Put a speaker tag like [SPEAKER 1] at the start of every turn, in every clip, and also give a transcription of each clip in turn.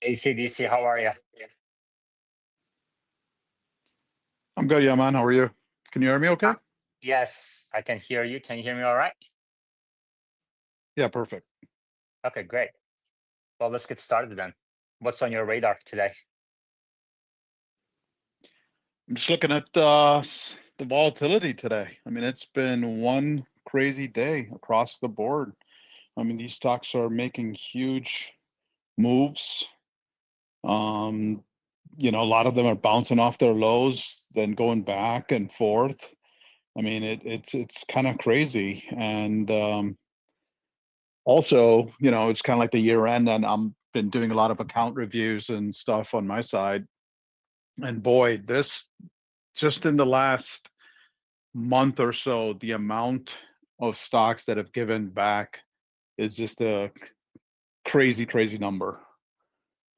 [SPEAKER 1] ACDC, how are you?
[SPEAKER 2] I'm good, yeah, man. How are you? Can you hear me
[SPEAKER 1] Uh,
[SPEAKER 2] okay?
[SPEAKER 1] yes, I can hear you. Can you hear me all right?
[SPEAKER 2] Yeah, perfect.
[SPEAKER 1] Okay, great. Well, let's get started then. What's on your radar today?
[SPEAKER 2] I'm just looking at the volatility today. I mean, it's been one crazy day across the board. I mean, these stocks are making huge moves. Um, a lot of them are bouncing off their lows, then going back and forth. I mean, it's kind of crazy. And also, it's kind of like the year end, and I'm been doing a lot of account reviews and stuff on my side. And boy, this just in the last month or so, the amount of stocks that have given back is just a crazy, crazy number.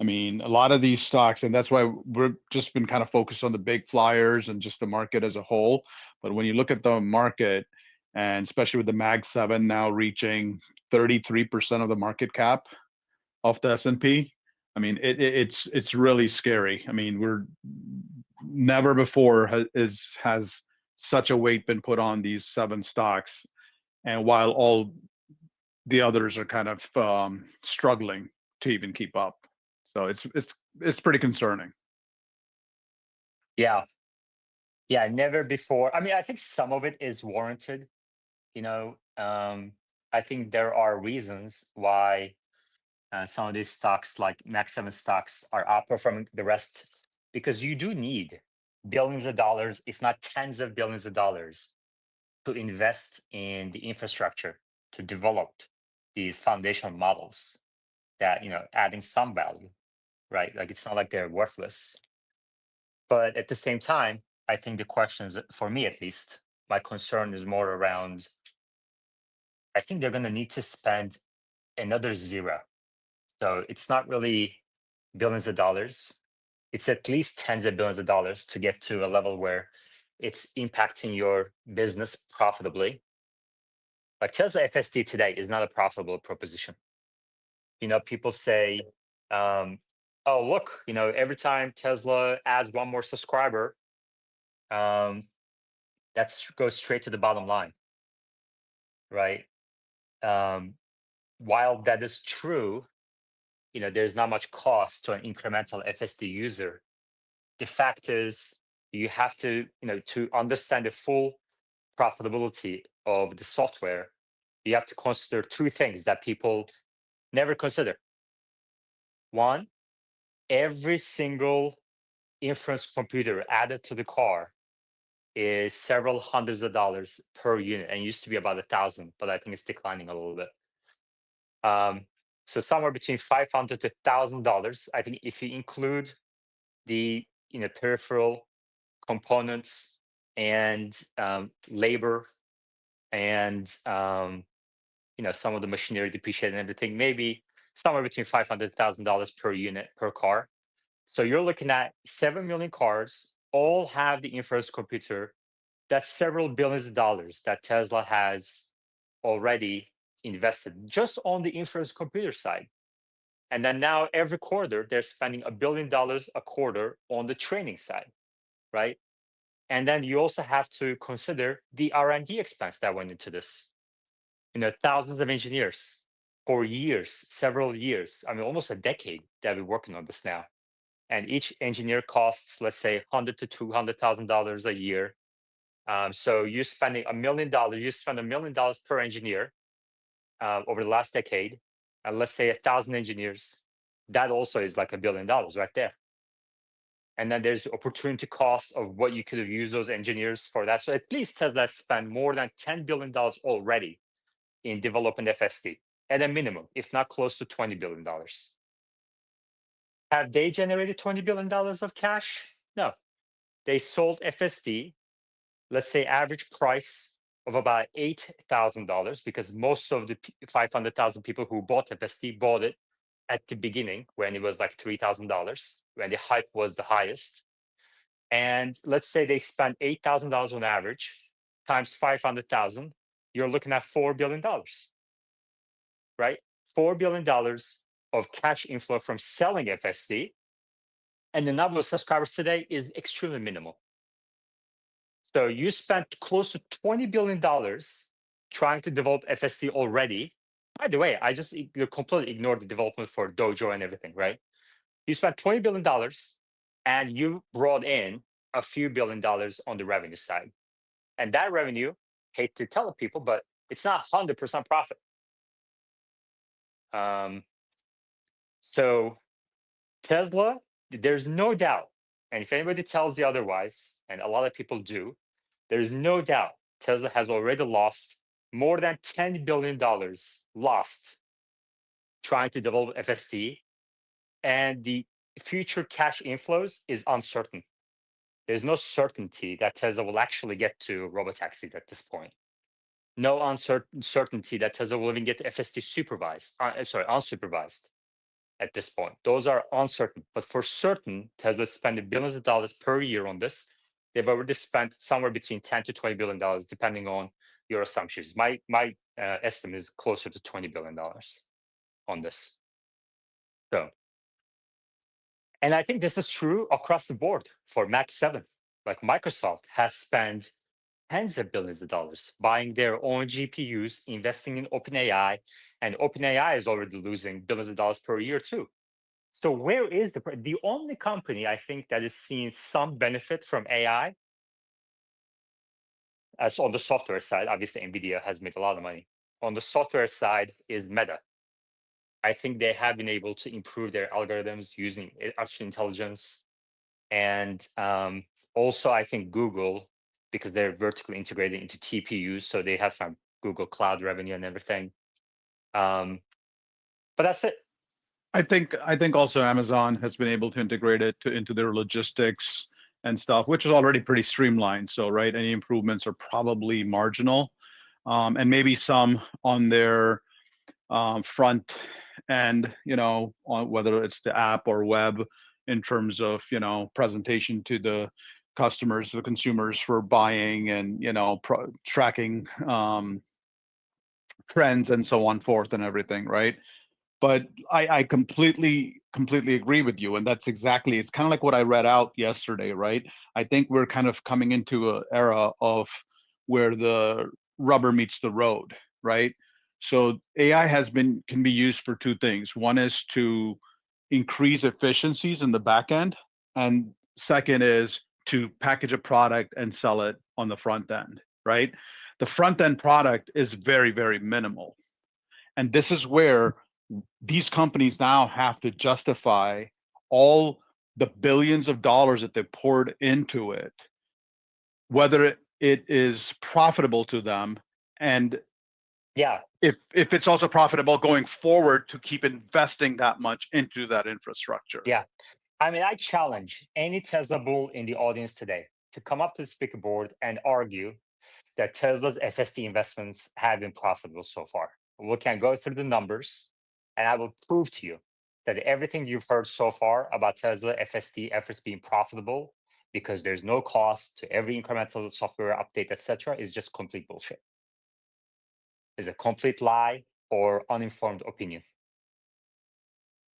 [SPEAKER 2] I mean, a lot of these stocks, and that's why we've just been kind of focused on the big flyers and just the market as a whole. But when you look at the market, and especially with the Mag 7 now reaching 33% of the market cap of the S&P, I mean, it's really scary. I mean, we're never before has such a weight been put on these seven stocks, and while all the others are kind of struggling to even keep up, so it's pretty concerning.
[SPEAKER 1] Yeah, yeah, never before. I mean, I think some of it is warranted. You know, um, I think there are reasons why some of these stocks, like Max 7 stocks, are outperforming the rest because you do need billions of dollars, if not tens of billions of dollars, to invest in the infrastructure to develop these foundational models that adding some value, right? Like it's not like they're worthless. But at the same time, I think the questions, for me at least, my concern is more around, I think they're going to need to spend another zero. So it's not really billions of dollars, it's at least tens of billions of dollars to get to a level where it's impacting your business profitably. Like Tesla FSD today is not a profitable proposition. People say, oh, look, every time Tesla adds one more subscriber, um, that's goes straight to the bottom line, right? Um, while that is true, there's not much cost to an incremental FSD user. The fact is, you have to understand the full profitability of the software, you have to consider two things that people never consider. One, every single inference computer added to the car is several hundreds of dollars per unit, and it used to be about 1,000, but I think it's declining a little bit. Um, so somewhere between $500 to $1,000. I think if you include the peripheral components and labor and some of the machinery depreciated and everything, maybe somewhere between $500,000 per unit per car. So you're looking at 7 million cars, all have the inference computer. That's several billions of dollars that Tesla has already invested just on the inference computer side. And then now every quarter, they're spending $1 billion a quarter on the training side, right? And then you also have to consider the R&D expense that went into this. Thousands of engineers for years, several years. I mean, almost a decade that we're working on this now. And each engineer costs, let's say, 100 to $200,000 a year. So you're spending $1 million. You spend $1 million per engineer over the last decade. And let's say 1,000 engineers. That also is like $1 billion right there. And then there's opportunity cost of what you could have used those engineers for that. So at least Tesla spent more than $10 billion already in developing FSD at a minimum, if not close to $20 billion. Have they generated $20 billion of cash? No. They sold FSD, let's say average price of about $8,000, because most of the 500,000 people who bought FSD bought it at the beginning when it was like $3,000, when the hype was the highest. And let's say they spent $8,000 on average times 500,000, you're looking at $4 billion, right? $4 billion of cash inflow from selling FSD, and the number of subscribers today is extremely minimal. So you spent close to $20 billion trying to develop FSD already. By the way, I just completely ignored the development for Dojo and everything, right? You spent $20 billion and you brought in a few $1 billion on the revenue side. And that revenue, hate to tell people, but it's not 100% profit. Um, so Tesla, there's no doubt. And if anybody tells you otherwise, and a lot of people do, there's no doubt Tesla has already lost more than $10 billion lost trying to develop FSD, and the future cash inflows is uncertain. There's no certainty that Tesla will actually get to Robotaxi at this point. No uncertainty that Tesla will even get FSD supervised, unsupervised at this point. Those are uncertain. But for certain, Tesla spending billions of dollars per year on this. They've already spent somewhere between $10 to $20 billion, depending on your assumptions. My estimate is closer to $20 billion on this. So, and I think this is true across the board for Mac 7. Like Microsoft has spent tens of billions of dollars buying their own GPUs, investing in OpenAI, and OpenAI is already losing billions of dollars per year too. So where is the only company I think that is seeing some benefit from AI, as on the software side? Obviously, NVIDIA has made a lot of money. On the software side is Meta. I think they have been able to improve their algorithms using artificial intelligence. And also, I think Google, because they're vertically integrated into TPUs, so they have some Google Cloud revenue and everything. But that's it.
[SPEAKER 2] I think also Amazon has been able to integrate it into their logistics and stuff, which is already pretty streamlined. So, right, any improvements are probably marginal, and maybe some on their front end, on whether it's the app or web, in terms of presentation to the customers, the consumers for buying and tracking trends and so on forth and everything, right? But I completely agree with you, and that's exactly, it's kind of like what I read out yesterday, right? I think we're kind of coming into an era of where the rubber meets the road, right? So AI can be used for two things. One is to increase efficiencies in the back end, and second is to package a product and sell it on the front end, right? The front end product is very, very minimal, and this is where these companies now have to justify all the billions of dollars that they poured into it, whether it is profitable to them, and
[SPEAKER 1] Yeah,
[SPEAKER 2] if it's also profitable going forward to keep investing that much into that infrastructure.
[SPEAKER 1] yeah. I mean, I challenge any Tesla bull in the audience today to come up to the speaker board and argue that Tesla's FSD investments have been profitable so far. We can go through the numbers, and I will prove to you that everything you've heard so far about Tesla FSD efforts being profitable because there's no cost to every incremental software update, etc., is just complete bullshit. Is a complete lie or uninformed opinion.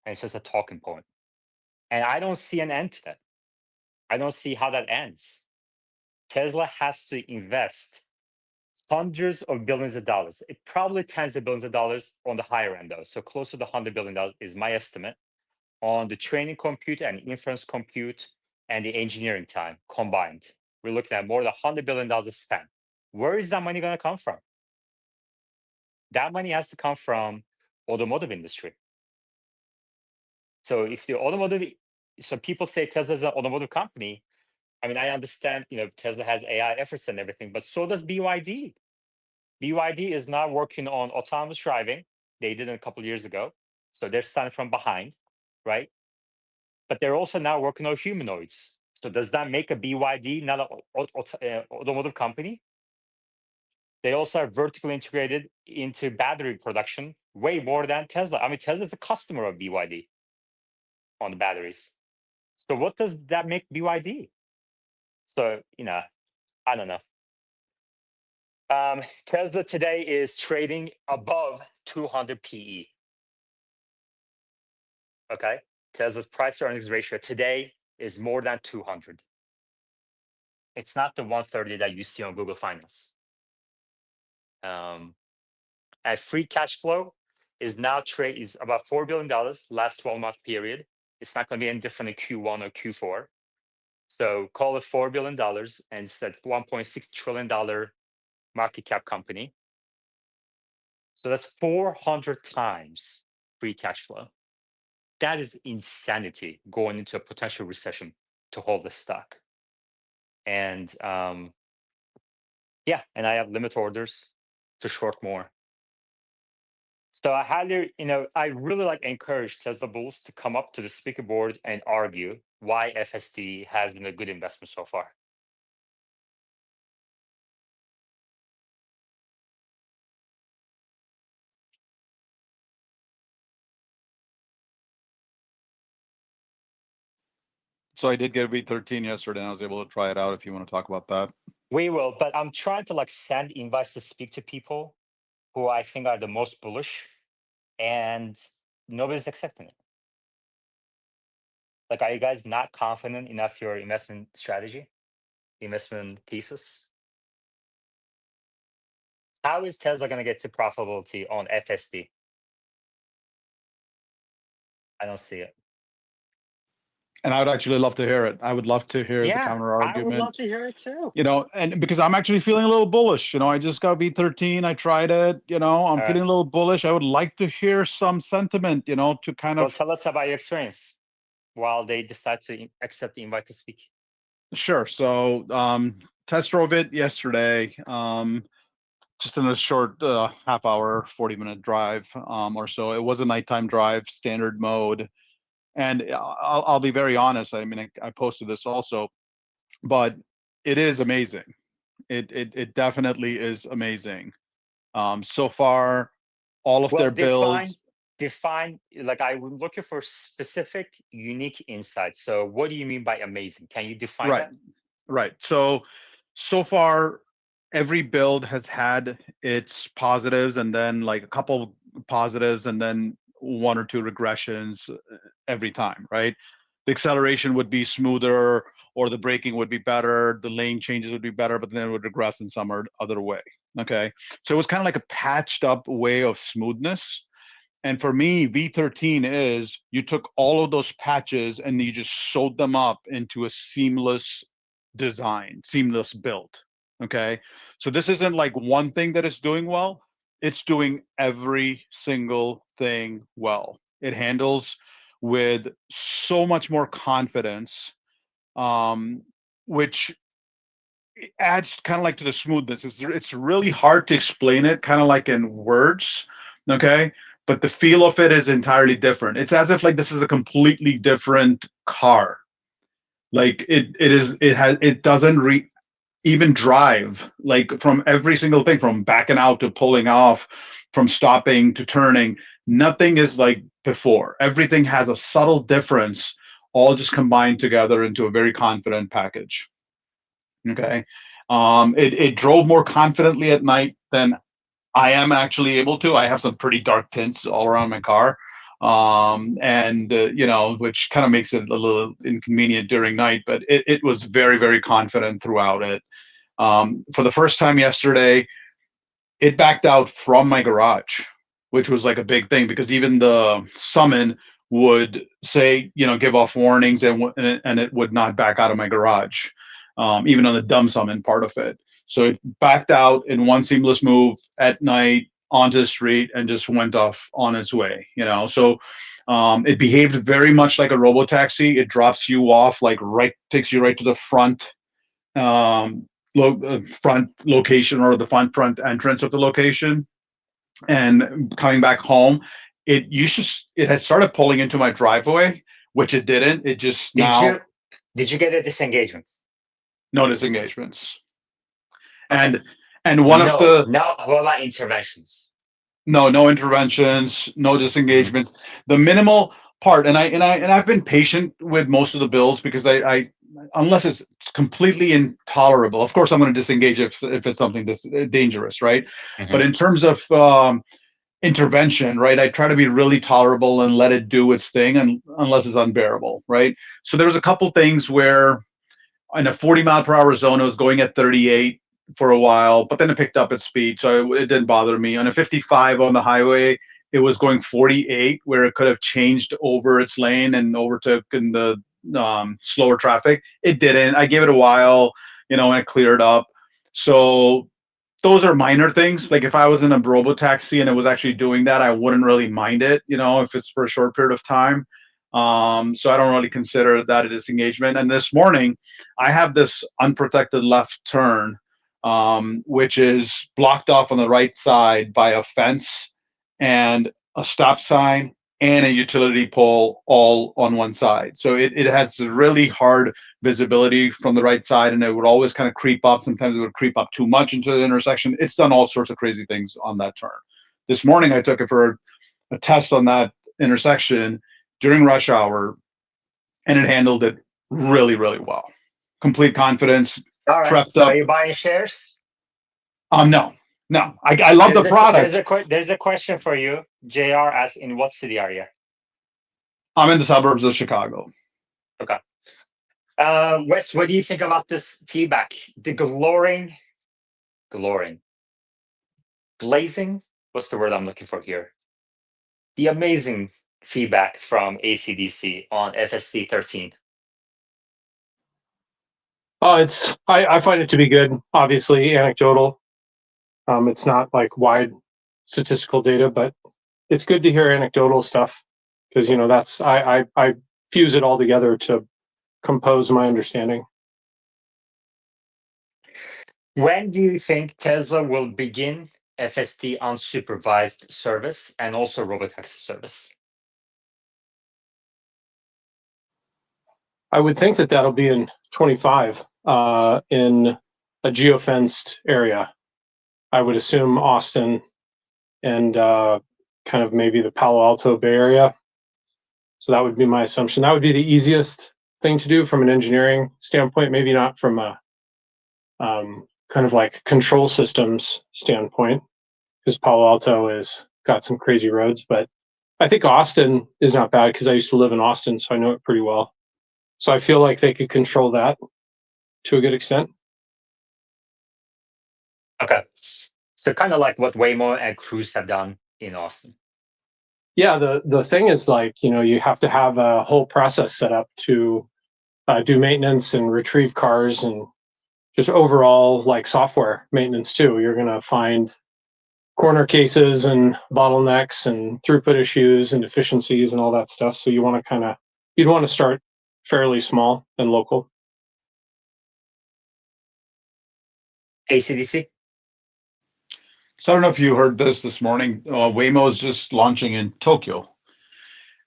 [SPEAKER 1] And it's just a talking point. And I don't see an end to that. I don't see how that ends. Tesla has to invest hundreds of billions of dollars. It probably tens of billions of dollars on the higher end, though. So close to the $100 billion is my estimate on the training compute and inference compute and the engineering time combined. We're looking at more than $100 billion spent. Where is that money going to come from? That money has to come from automotive industry. So if the automotive, so people say Tesla is an automotive company. I mean, I understand, Tesla has AI efforts and everything, but so does BYD. BYD is now working on autonomous driving. They did it a couple of years ago. So they're starting from behind, right? But they're also now working on humanoids. So does that make a BYD not an automotive company? They also are vertically integrated into battery production way more than Tesla. I mean, Tesla is a customer of BYD on the batteries. So what does that make BYD? So, I don't know. Tesla today is trading above 200 PE. Okay. Tesla's price to earnings ratio today is more than 200. It's not the 130 that you see on Google Finance. And free cash flow is now trade is about $4 billion last 12-month period. It's not going to be any different in Q1 or Q4. So call it $4 billion, and it's a $1.6 trillion market cap company. So that's 400 times free cash flow. That is insanity going into a potential recession to hold this stock. And yeah, and I have limit orders to short more. So I highly, I really encourage Tesla bulls to come up to the speaker board and argue why FSD has been a good investment so far.
[SPEAKER 2] So I did get a V13 yesterday, and I was able to try it out if you want to talk about that.
[SPEAKER 1] We will, but I'm trying to send invites to speak to people who I think are the most bullish, and nobody's accepting it. Are you guys not confident enough your investment strategy, investment thesis? How is Tesla going to get to profitability on FSD? I don't see it.
[SPEAKER 2] And I would actually love to hear it. I would love to hear the
[SPEAKER 1] Yeah,
[SPEAKER 2] counter
[SPEAKER 1] I would love
[SPEAKER 2] argument.
[SPEAKER 1] to hear it too.
[SPEAKER 2] And because I'm actually feeling a little bullish. I just got V13. I tried it. I'm feeling a little bullish. I would like to hear some sentiment. To kind
[SPEAKER 1] Well,
[SPEAKER 2] of.
[SPEAKER 1] tell us about your experience while they decide to accept the invite to speak.
[SPEAKER 2] Sure. So test drove it yesterday. Just in a short half hour, 40-minute drive or so. It was a nighttime drive, standard mode. And I'll be very honest. I mean, I posted this also, but it is amazing. It definitely is amazing. So far, all of
[SPEAKER 1] Well,
[SPEAKER 2] their builds.
[SPEAKER 1] define. I was looking for specific, unique insights. So, what do you mean by amazing? Can you define
[SPEAKER 2] Right,
[SPEAKER 1] that?
[SPEAKER 2] right. So far, every build has had its positives, and then a couple positives, and then one or two regressions every time, right? The acceleration would be smoother, or the braking would be better, the lane changes would be better, but then it would regress in some other way. Okay. So it was kind of like a patched up way of smoothness. And for me, V13 is you took all of those patches and you just sewed them up into a seamless design, seamless build. Okay. So this isn't one thing that it's doing well, it's doing every single thing well. It handles with so much more confidence, which adds kind of to the smoothness. It's really hard to explain it kind of in words. Okay. But the feel of it is entirely different. It's as if this is a completely different car. It doesn't even drive from every single thing, from backing out to pulling off, from stopping to turning. Nothing is like before. Everything has a subtle difference, all just combined together into a very confident package. Okay. It drove more confidently at night than I am actually able to. I have some pretty dark tints all around my car. And which kind of makes it a little inconvenient during night, but it was very, very confident throughout it. For the first time yesterday, it backed out from my garage, which was a big thing, because even the summon would say, give off warnings, and it would not back out of my garage, even on the dumb summon part of it. So it backed out in one seamless move at night onto the street and just went off on its way. So it behaved very much like a Robotaxi. It drops you off takes you right to the front front location, or the front entrance of the location, and coming back home, it had started pulling into my driveway, which it didn't. It just
[SPEAKER 1] Did
[SPEAKER 2] now
[SPEAKER 1] you did you get a disengagement?
[SPEAKER 2] no disengagements.
[SPEAKER 1] Okay.
[SPEAKER 2] And one of
[SPEAKER 1] No,
[SPEAKER 2] the
[SPEAKER 1] no. What about interventions?
[SPEAKER 2] no interventions, no
[SPEAKER 1] Mhm.
[SPEAKER 2] disengagements. The minimal part, and I've been patient with most of the bills, because I unless it's completely intolerable, of course I'm going to disengage if it's something that's dangerous, right? But
[SPEAKER 1] Mhm.
[SPEAKER 2] in terms of intervention, right? I try to be really tolerable and let it do its thing, and unless it's unbearable, right? So there was a couple things where in a 40-mile-per-hour zone, it was going at 38 for a while, but then it picked up its speed, so it didn't bother me. On a 55 on the highway, it was going 48, where it could have changed over its lane and overtook in the slower traffic. It didn't. I gave it a while, and it cleared up. So those are minor things. Like if I was in a Robotaxi and it was actually doing that, I wouldn't really mind it, if it's for a short period of time. So I don't really consider that a disengagement. And this morning, I have this unprotected left turn, which is blocked off on the right side by a fence and a stop sign and a utility pole all on one side. So it has really hard visibility from the right side, and it would always kind of creep up. Sometimes it would creep up too much into the intersection. It's done all sorts of crazy things on that turn. This morning, I took it for a test on that intersection during rush hour, and it handled it really, really well. Complete confidence,
[SPEAKER 1] All right.
[SPEAKER 2] prepped
[SPEAKER 1] So are
[SPEAKER 2] up.
[SPEAKER 1] you buying shares?
[SPEAKER 2] No. I love the product.
[SPEAKER 1] There's a question for you. JR asks, in what city are you?
[SPEAKER 2] I'm in the suburbs of Chicago.
[SPEAKER 1] Okay. Wes, what do you think about this feedback? The glazing? What's the word I'm looking for here? The amazing feedback from ACDC on FSD 13.
[SPEAKER 3] I find it to be good. Obviously, anecdotal. It's not like wide statistical data, but it's good to hear anecdotal stuff because that's I fuse it all together to compose my understanding.
[SPEAKER 1] When do you think Tesla will begin FSD unsupervised service and also Robotaxi service?
[SPEAKER 3] I would think that that'll be in 25 in a geofenced area. I would assume Austin and kind of maybe the Palo Alto Bay Area. So that would be my assumption. That would be the easiest thing to do from an engineering standpoint, maybe not from a kind of like control systems standpoint, because Palo Alto has got some crazy roads. But I think Austin is not bad because I used to live in Austin, so I know it pretty well. So I feel like they could control that to a good extent.
[SPEAKER 1] Okay. So kind of like what Waymo and Cruise have done in Austin.
[SPEAKER 3] Yeah, the thing is like, you have to have a whole process set up to do maintenance and retrieve cars and just overall like software maintenance too. You're going to find corner cases and bottlenecks and throughput issues and deficiencies and all that stuff. So you'd want to start fairly small and local.
[SPEAKER 1] ACDC?
[SPEAKER 2] So I don't know if you heard this morning. Waymo is just launching in Tokyo,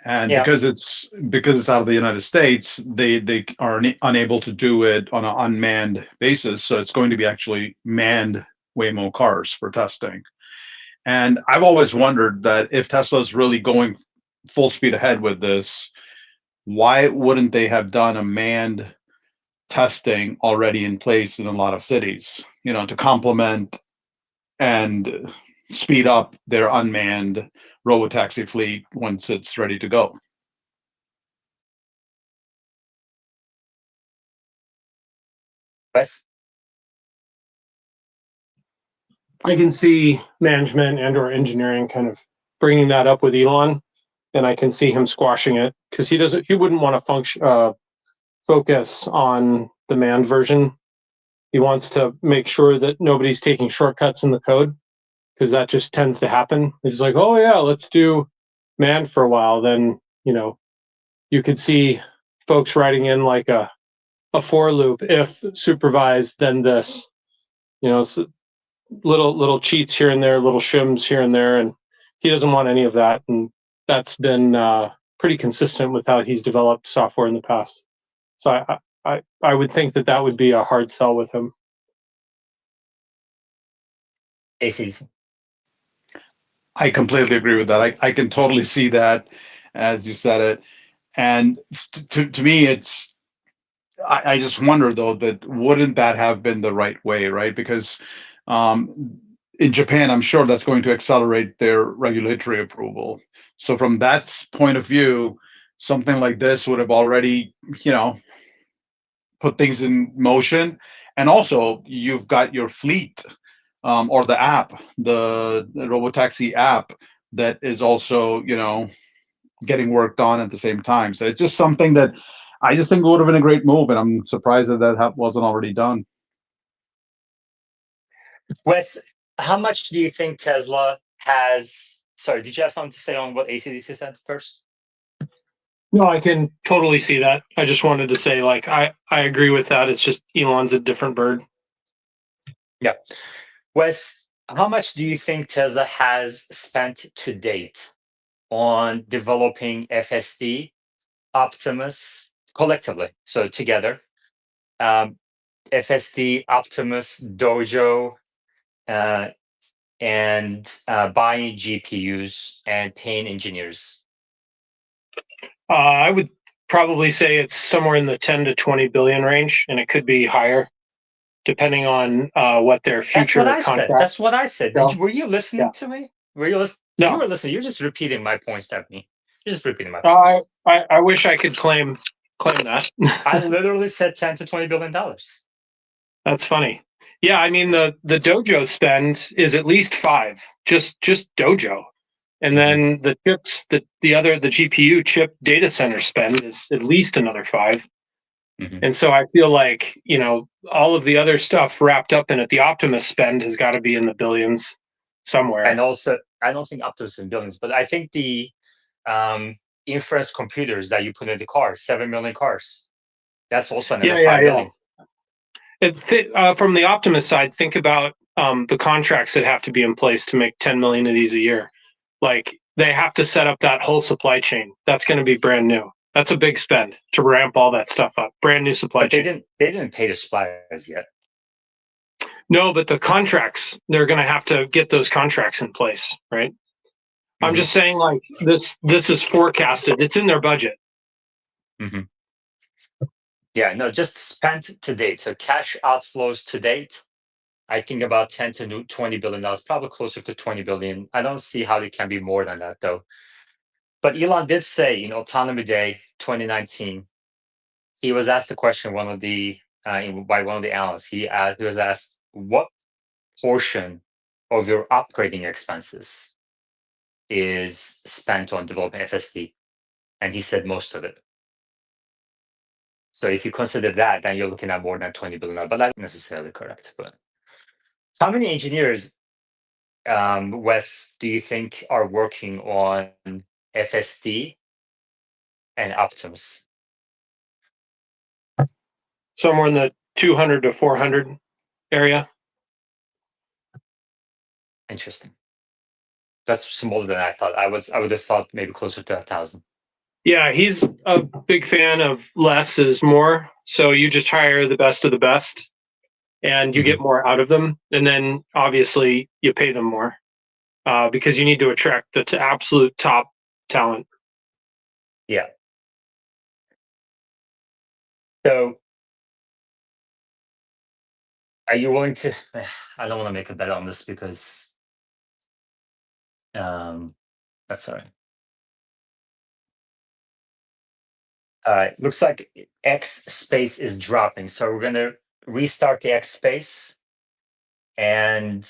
[SPEAKER 2] and
[SPEAKER 1] Yeah.
[SPEAKER 2] because it's out of the United States, they are unable to do it on an unmanned basis. So it's going to be actually manned Waymo cars for testing. And I've always wondered that if Tesla is really going full speed ahead with this, why wouldn't they have done a manned testing already in place in a lot of cities, to complement and speed up their unmanned robotaxi fleet once it's ready to go?
[SPEAKER 1] Wes?
[SPEAKER 3] I can see management and or engineering kind of bringing that up with Elon, and I can see him squashing it because he wouldn't want to focus on the manned version. He wants to make sure that nobody's taking shortcuts in the code because that just tends to happen. It's like, oh yeah, let's do manned for a while. Then, you could see folks writing in like a for loop, if supervised, then this, so little cheats here and there, little shims here and there. And he doesn't want any of that. And that's been pretty consistent with how he's developed software in the past. So I would think that would be a hard sell with him.
[SPEAKER 1] ACDC?
[SPEAKER 2] I completely agree with that. I can totally see that as you said it. And to me, I just wonder though that wouldn't that have been the right way, right? Because in Japan, I'm sure that's going to accelerate their regulatory approval. So from that point of view, something like this would have already, put things in motion. And also, you've got your fleet, or the app, the Robotaxi app, that is also, getting worked on at the same time. So it's just something that I just think would have been a great move, and I'm surprised that wasn't already done.
[SPEAKER 1] Wes, how much do you think Tesla has? Sorry, did you have something to say on what ACDC said first?
[SPEAKER 3] No, I can totally see that. I just wanted to say, like, I agree with that. It's just Elon's a different bird.
[SPEAKER 1] Yeah. Wes, how much do you think Tesla has spent to date on developing FSD, Optimus collectively? So together, FSD, Optimus, Dojo, and buying GPUs and paying engineers?
[SPEAKER 3] I would probably say it's somewhere in the 10 to 20 billion range, and it could be higher depending on what their future contract.
[SPEAKER 1] That's what I said.
[SPEAKER 3] No.
[SPEAKER 1] Were you listening to me? Were you listening?
[SPEAKER 3] No.
[SPEAKER 1] You were listening. You're just repeating my point, Stephanie. You're just repeating my
[SPEAKER 3] points.
[SPEAKER 1] points.
[SPEAKER 3] I wish I could claim that.
[SPEAKER 1] I literally said 10 to 20 billion dollars.
[SPEAKER 3] That's funny. Yeah, I mean the Dojo spend is at least 5, just Dojo. And then the chips, the GPU chip data center spend is at least another 5. And so I feel like, all of the other stuff wrapped up in it, the Optimus spend has got to be in the billions somewhere.
[SPEAKER 1] And also, I don't think Optimus in billions, but I think the inference computers that you put in the cars, 7 million cars, that's also another 5 billion.
[SPEAKER 3] From the Optimus side, think about the contracts that have to be in place to make 10 million of these a year. Like, they have to set up that whole supply chain. That's going to be brand new. That's a big spend to ramp all that stuff up. Brand new supply chain.
[SPEAKER 1] They didn't pay the suppliers yet.
[SPEAKER 3] No, but the contracts, they're going to have to get those contracts in place, right? I'm just saying, like, this is forecasted. It's in their budget.
[SPEAKER 1] Yeah, no, just spent to date. So cash outflows to date, I think about 10 to 20 billion dollars, probably closer to 20 billion. I don't see how it can be more than that, though. But Elon did say in Autonomy Day 2019, he was asked a question by one of the analysts. He was asked, what portion of your operating expenses is spent on developing FSD? And he said most of it. So if you consider that, then you're looking at more than 20 billion, but that's not necessarily correct. But how many engineers, Wes, do you think are working on FSD and Optimus?
[SPEAKER 3] Somewhere in the 200 to 400 area.
[SPEAKER 1] Interesting. That's smaller than I thought. I would have thought maybe closer to 1,000.
[SPEAKER 3] Yeah, he's a big fan of less is more. So you just hire the best of the best and you get more out of them. And then obviously you pay them more because you need to attract the absolute top talent.
[SPEAKER 1] Yeah. So are you willing to, I don't want to make a bet on this because that's all right. All right, looks like X space is dropping. So we're gonna restart the X space and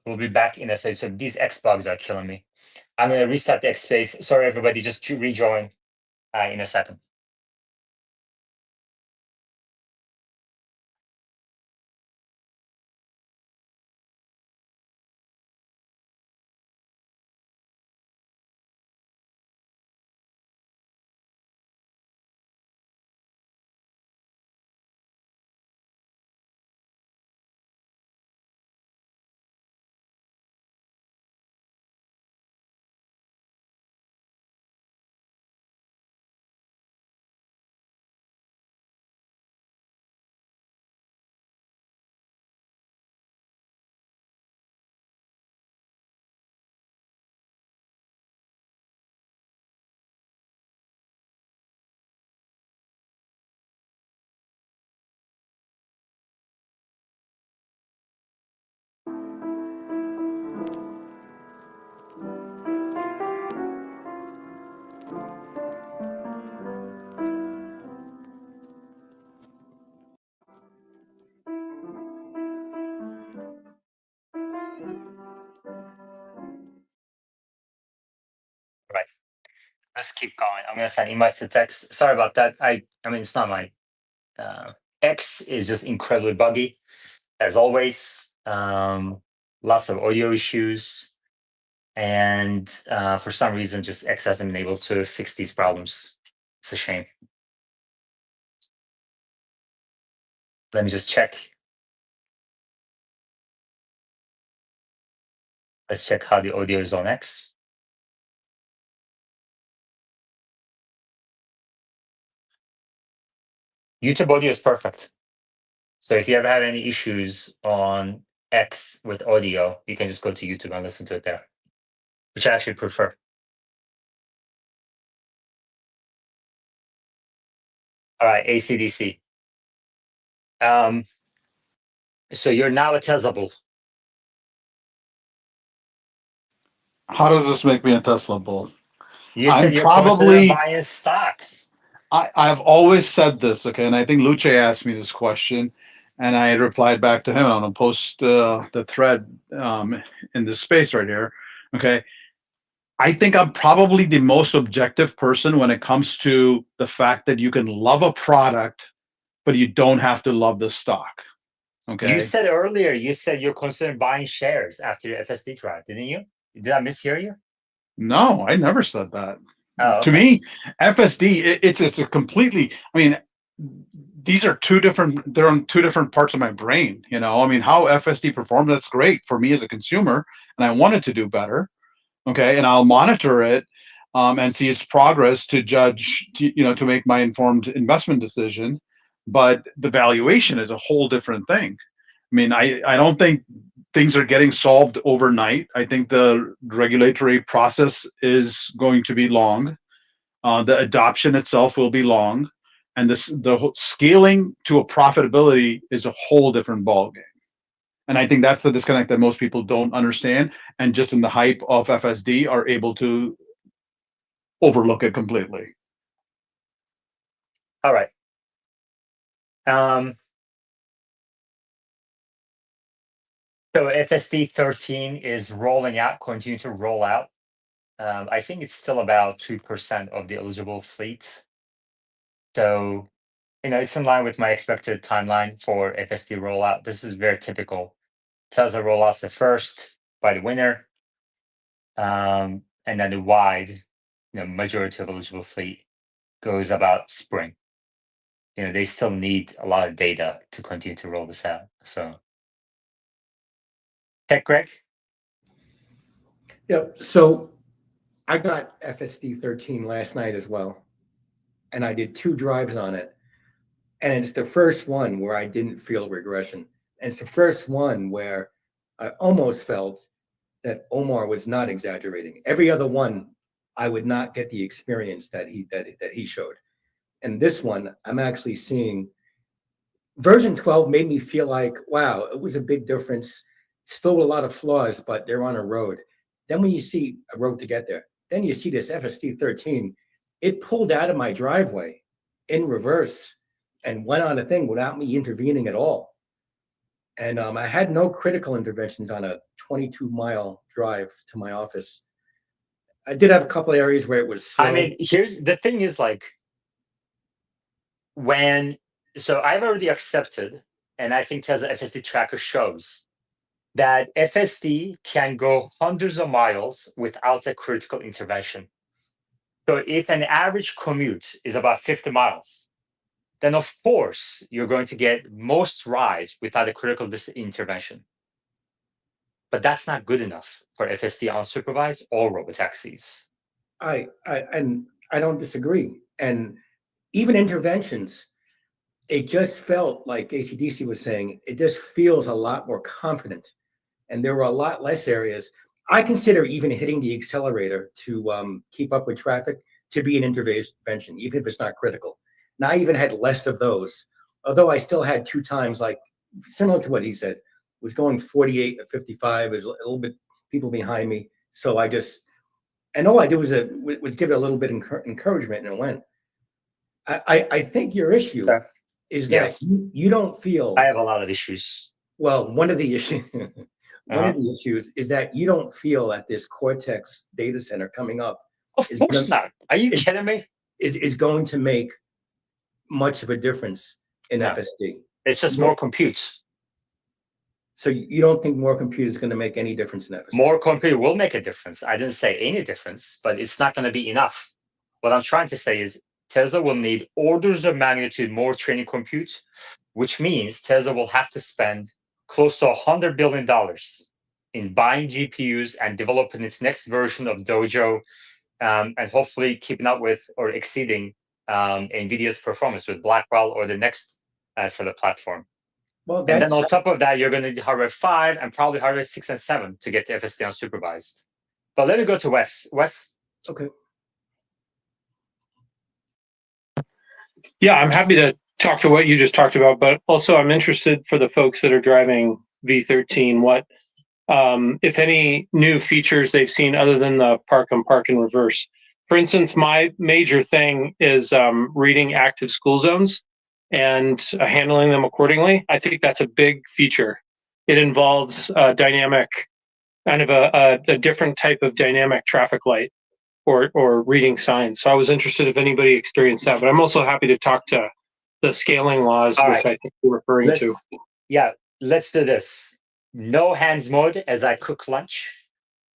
[SPEAKER 1] we'll be back in a second. So these X bugs are killing me. I'm gonna restart the X space. Sorry, everybody, just rejoin in a second. let's keep going. I'm gonna send invites to text. Sorry about that. I mean, it's not my X is just incredibly buggy as always. Lots of audio issues, and for some reason, just X hasn't been able to fix these problems. It's a shame. Let me just check. Let's check how the audio is on X. YouTube audio is perfect. So if you ever have any issues on X with audio, you can just go to YouTube and listen to it there, which I actually prefer. All right, ACDC. So you're now a Tesla bull.
[SPEAKER 2] How does this make me a Tesla bull?
[SPEAKER 1] You
[SPEAKER 2] I'm
[SPEAKER 1] said you're considering
[SPEAKER 2] probably
[SPEAKER 1] buying stocks.
[SPEAKER 2] I've always said this, okay, and I think Luce asked me this question, and I replied back to him. I'm gonna post the thread in this space right here. Okay, I think I'm probably the most objective person when it comes to the fact that you can love a product, but you don't have to love the stock.
[SPEAKER 1] You
[SPEAKER 2] Okay.
[SPEAKER 1] said earlier, you said you're considering buying shares after your FSD trial, didn't you? Did I mishear you?
[SPEAKER 2] No, I never said that.
[SPEAKER 1] Oh,
[SPEAKER 2] To
[SPEAKER 1] okay.
[SPEAKER 2] me, FSD, it's a completely, I mean, these are they're on two different parts of my brain. I mean, how FSD performs, that's great for me as a consumer, and I want it to do better. Okay. And I'll monitor it and see its progress to judge, to make my informed investment decision. But the valuation is a whole different thing. I mean, I don't think things are getting solved overnight. I think the regulatory process is going to be long. The adoption itself will be long, and the scaling to a profitability is a whole different ballgame. And I think that's the disconnect that most people don't understand, and just in the hype of FSD are able to overlook it completely.
[SPEAKER 1] All right. So FSD 13 is rolling out, continue to roll out. I think it's still about 2% of the eligible fleet. So, it's in line with my expected timeline for FSD rollout. This is very typical. Tesla rollouts the first by the winter, and then the wide, majority of eligible fleet goes about spring. They still need a lot of data to continue to roll this out. So, Tech Greg?
[SPEAKER 4] Yep. So I got FSD 13 last night as well, and I did 2 drives on it. And it's the first one where I didn't feel regression. And it's the first one where I almost felt that Omar was not exaggerating. Every other one, I would not get the experience that he showed. And this one, I'm actually seeing version 12 made me feel like, wow, it was a big difference. Still a lot of flaws, but they're on a road. Then when you see a road to get there, then you see this FSD 13, it pulled out of my driveway in reverse and went on a thing without me intervening at all. And I had no critical interventions on a 22-mile drive to my office. I did have a couple of areas where it was slow.
[SPEAKER 1] I mean, here's the thing is like, so I've already accepted, and I think Tesla FSD tracker shows that FSD can go hundreds of miles without a critical intervention. So if an average commute is about 50 miles, then of course you're going to get most rides without a critical intervention. But that's not good enough for FSD unsupervised or robotaxis.
[SPEAKER 4] I don't disagree. And even interventions, it just felt like ACDC was saying, it just feels a lot more confident. And there were a lot less areas. I consider even hitting the accelerator to keep up with traffic to be an intervention, even if it's not critical. And I even had less of those, although I still had 2 times, like similar to what he said, was going 48 to 55, there's a little bit people behind me. So and all I did was give it a little bit encouragement, and it went. I think your issue
[SPEAKER 1] Okay.
[SPEAKER 4] is that you don't feel.
[SPEAKER 1] I have a lot of issues.
[SPEAKER 4] Well, one of the issues is that you don't feel that this Cortex data center coming up
[SPEAKER 1] Of course not. Are you kidding me?
[SPEAKER 4] Is going to make much of a difference in
[SPEAKER 1] No.
[SPEAKER 4] FSD.
[SPEAKER 1] It's just more compute.
[SPEAKER 4] So you don't think more compute is going to make any difference in FSD?
[SPEAKER 1] More compute will make a difference. I didn't say any difference, but it's not going to be enough. What I'm trying to say is Tesla will need orders of magnitude more training compute, which means Tesla will have to spend close to $100 billion in buying GPUs and developing its next version of Dojo, and hopefully keeping up with or exceeding NVIDIA's performance with Blackwell or the next set of platform.
[SPEAKER 4] Well,
[SPEAKER 1] and then on top of that, you're going to need hardware 5 and probably hardware 6 and 7 to get to FSD unsupervised. But let me go to Wes. Wes?
[SPEAKER 4] Okay.
[SPEAKER 3] Yeah, I'm happy to talk to what you just talked about, but also I'm interested for the folks that are driving V13, what, if any, new features they've seen other than the park in reverse. For instance, my major thing is reading active school zones and handling them accordingly. I think that's a big feature. It involves dynamic, kind of a different type of dynamic traffic light or reading signs. So I was interested if anybody experienced that, but I'm also happy to talk to the scaling laws,
[SPEAKER 1] All
[SPEAKER 3] which
[SPEAKER 1] right.
[SPEAKER 3] I think you're referring to.
[SPEAKER 1] Yeah, let's do this. No hands mode as I cook lunch.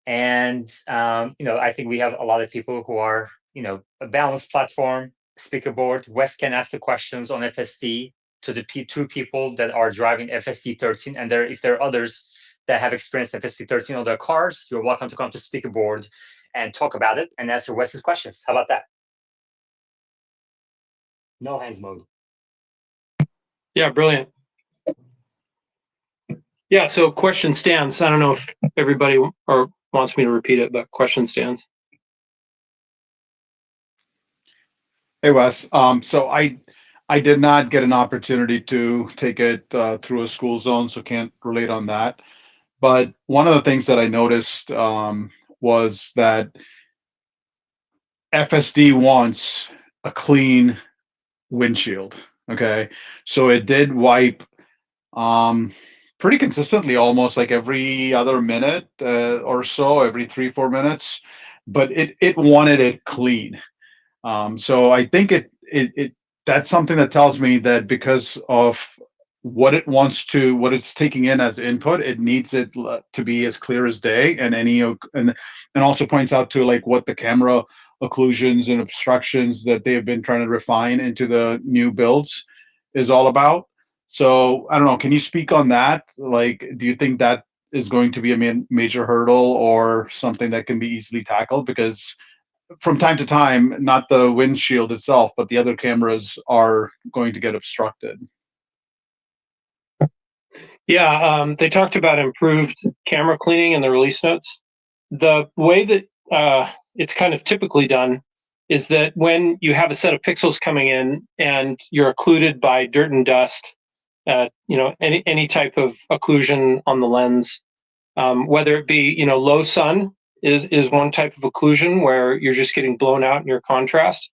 [SPEAKER 1] And, I think we have a lot of people who are, a balanced platform, speaker board. Wes can ask the questions on FSD to the two people that are driving FSD 13. And if there are others that have experienced FSD 13 on their cars, you're welcome to come to speaker board and talk about it and answer Wes's questions. How about that? No hands mode.
[SPEAKER 3] Yeah, brilliant. Yeah, so question stands. I don't know if everybody wants me to repeat it, but question stands.
[SPEAKER 2] Hey Wes, so I did not get an opportunity to take it through a school zone, so can't relate on that. But one of the things that I noticed was that FSD wants a clean windshield. Okay, so it did wipe pretty consistently, almost like every other minute or so, every 3-4 minutes. But it wanted it clean. So I think it that's something that tells me that because of what it's taking in as input, it needs it to be as clear as day, and also points out to like what the camera occlusions and obstructions that they have been trying to refine into the new builds is all about. So I don't know. Can you speak on that? Like, do you think that is going to be a major hurdle or something that can be easily tackled? Because from time to time, not the windshield itself, but the other cameras are going to get obstructed.
[SPEAKER 3] Yeah, they talked about improved camera cleaning in the release notes. The way that it's kind of typically done is that when you have a set of pixels coming in and you're occluded by dirt and dust, any type of occlusion on the lens, whether it be low sun is one type of occlusion where you're just getting blown out in your contrast,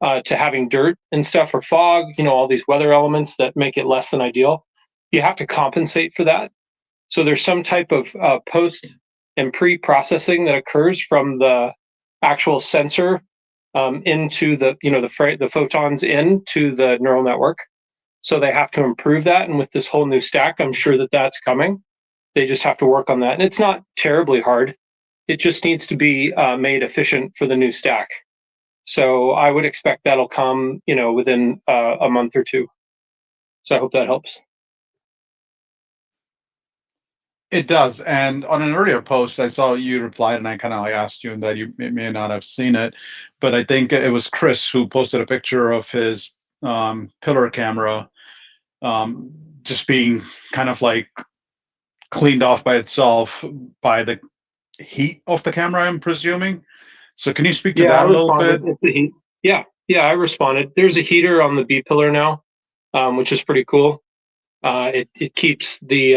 [SPEAKER 3] to having dirt and stuff or fog, all these weather elements that make it less than ideal. You have to compensate for that. So there's some type of post and pre-processing that occurs from the actual sensor into the photons into the neural network. So they have to improve that. And with this whole new stack, I'm sure that that's coming. They just have to work on that. And it's not terribly hard. It just needs to be made efficient for the new stack. So I would expect that'll come, within a month or two. So I hope that helps.
[SPEAKER 2] It does. And on an earlier post, I saw you replied, and I kind of like asked you, and that you may not have seen it, but I think it was Chris who posted a picture of his pillar camera just being kind of like cleaned off by itself by the heat of the camera, I'm presuming. So can you speak to
[SPEAKER 3] Yeah, I
[SPEAKER 2] that a little
[SPEAKER 3] responded.
[SPEAKER 2] bit?
[SPEAKER 3] It's the heat. Yeah, I responded. There's a heater on the B pillar now, which is pretty cool. It keeps the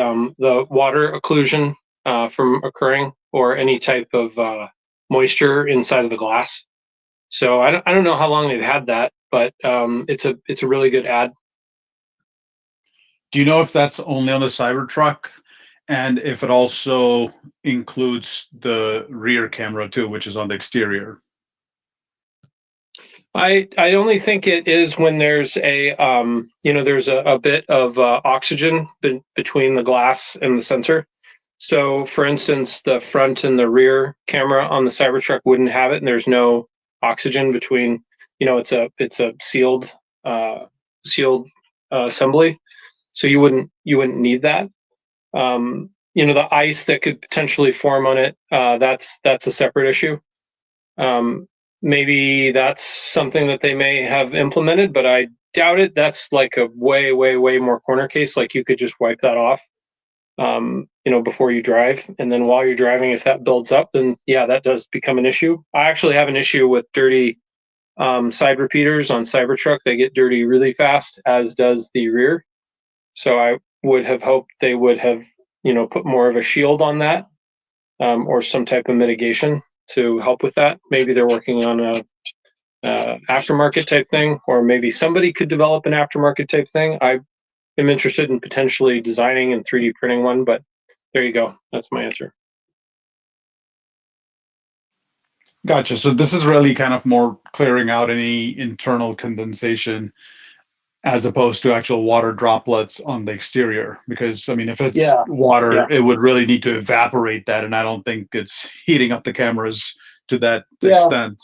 [SPEAKER 3] water occlusion from occurring or any type of moisture inside of the glass. So I don't know how long they've had that, but it's a really good ad.
[SPEAKER 2] Do you know if that's only on the Cybertruck, and if it also includes the rear camera too, which is on the exterior?
[SPEAKER 3] I only think it is when there's a there's a bit of oxygen between the glass and the sensor. So, for instance, the front and the rear camera on the Cybertruck wouldn't have it, and there's no oxygen between. It's a sealed assembly, so you wouldn't need that. The ice that could potentially form on it, that's a separate issue. Maybe that's something that they may have implemented, but I doubt it. That's like a way, way, way more corner case. Like you could just wipe that off, before you drive. And then while you're driving, if that builds up, then yeah, that does become an issue. I actually have an issue with dirty side repeaters on Cybertruck. They get dirty really fast, as does the rear. So I would have hoped they would have, put more of a shield on that, or some type of mitigation to help with that. Maybe they're working on a aftermarket type thing, or maybe somebody could develop an aftermarket type thing. I am interested in potentially designing and 3D printing one, but there you go. That's my answer.
[SPEAKER 2] Gotcha. So this is really kind of more clearing out any internal condensation as opposed to actual water droplets on the exterior. Because I mean, if it's water, it would really need to evaporate that, and I don't think it's heating up the cameras to that extent.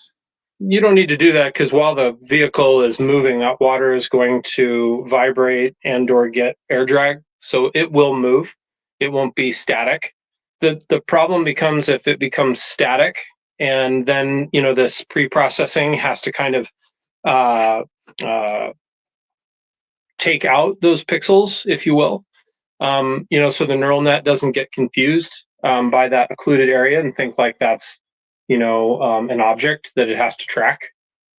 [SPEAKER 3] You don't need to do that, because while the vehicle is moving, that water is going to vibrate and or get air drag, so it will move. It won't be static. The problem becomes if it becomes static, and then this pre-processing has to kind of take out those pixels, if you will. So the neural net doesn't get confused by that occluded area and think like that's an object that it has to track.